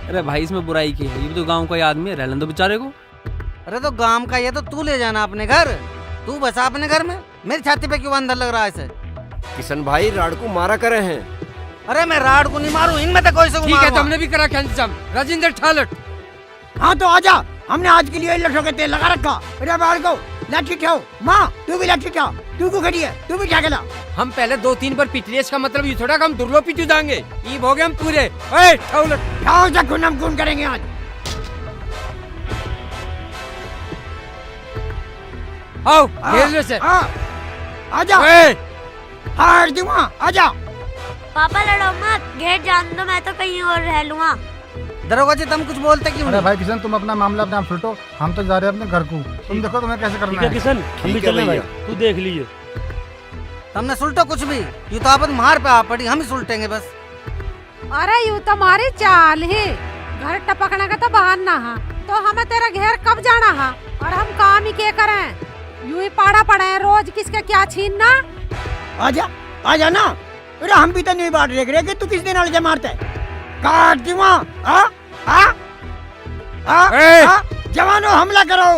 अरे भाई इसमें बुराई की है, ये भी तो गांव का ही आदमी है, रहने दो बेचारे को। अरे तो गांव का ये तो तू ले जाना अपने घर, तू बसा अपने घर में। मेरी छाती पे क्यों अंदर लग रहा है इसे? किशन भाई राड को मारा करे हैं। अरे मैं राड को नहीं मारूं, इनमें तो कोई से ठीक है, तुमने भी करा क्या इंतजाम? राजेंद्र ठालट। हाँ तो आजा, हमने आज के लिए लठों के तेल लगा रखा। अरे बालको लाठी उठाओ, माँ तू भी लाठी उठाओ। तू को खड़ी है, तू भी क्या कहला? हम पहले 2-3 बार पिट लिए, इसका मतलब ये थोड़ा हम दुर्लो पिटू जाएंगे। ईब हो गए हम पूरे। ओए ठालट, आओ जा खून हम खून करेंगे आज। आओ घेर से। आजा, हार दूंगा, आजा। पापा लड़ो मत, घेर जान दो, मैं तो कहीं और रह लूंगा। दरोगा जी तुम कुछ बोलते क्यों? अरे भाई किशन, तुम अपना मामला अपने आप सुलटो, हम तो जा रहे हैं अपने घर को। तुम देखो तुम्हें कैसे करना है। किशन, हम भी चलें भाई, तू देख लीजिए। तुमने सुलटो कुछ भी, यू तो आपन मार पे आ पड़ी, हम ही सुलटेंगे बस। अरे यू तो हमारी चाल है, घर टपकने का तो बहाना है। तो हमें तेरा घेर कब जाना है, और हम काम ही क्या करें? यू ही पाड़ा पड़े हैं रोज, किसके क्या छीनना। आजा, आजा ना। अरे हम भी तो नहीं बात देख रहे कि तू किस दिन अलजा मारता है। काट दूंगा। जवानों हमला करो।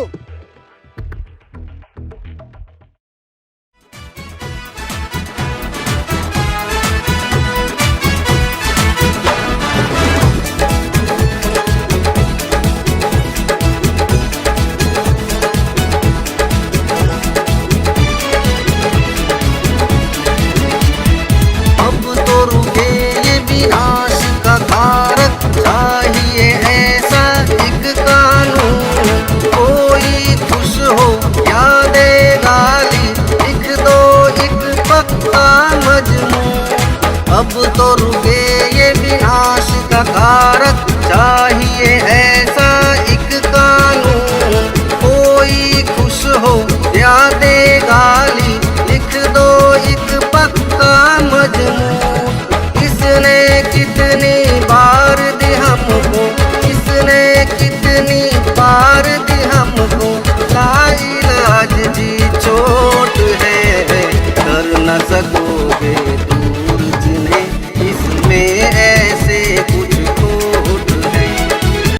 अब तो रुके ये विनाश का कारक, चाहिए ऐसा एक कानून, कोई मजनू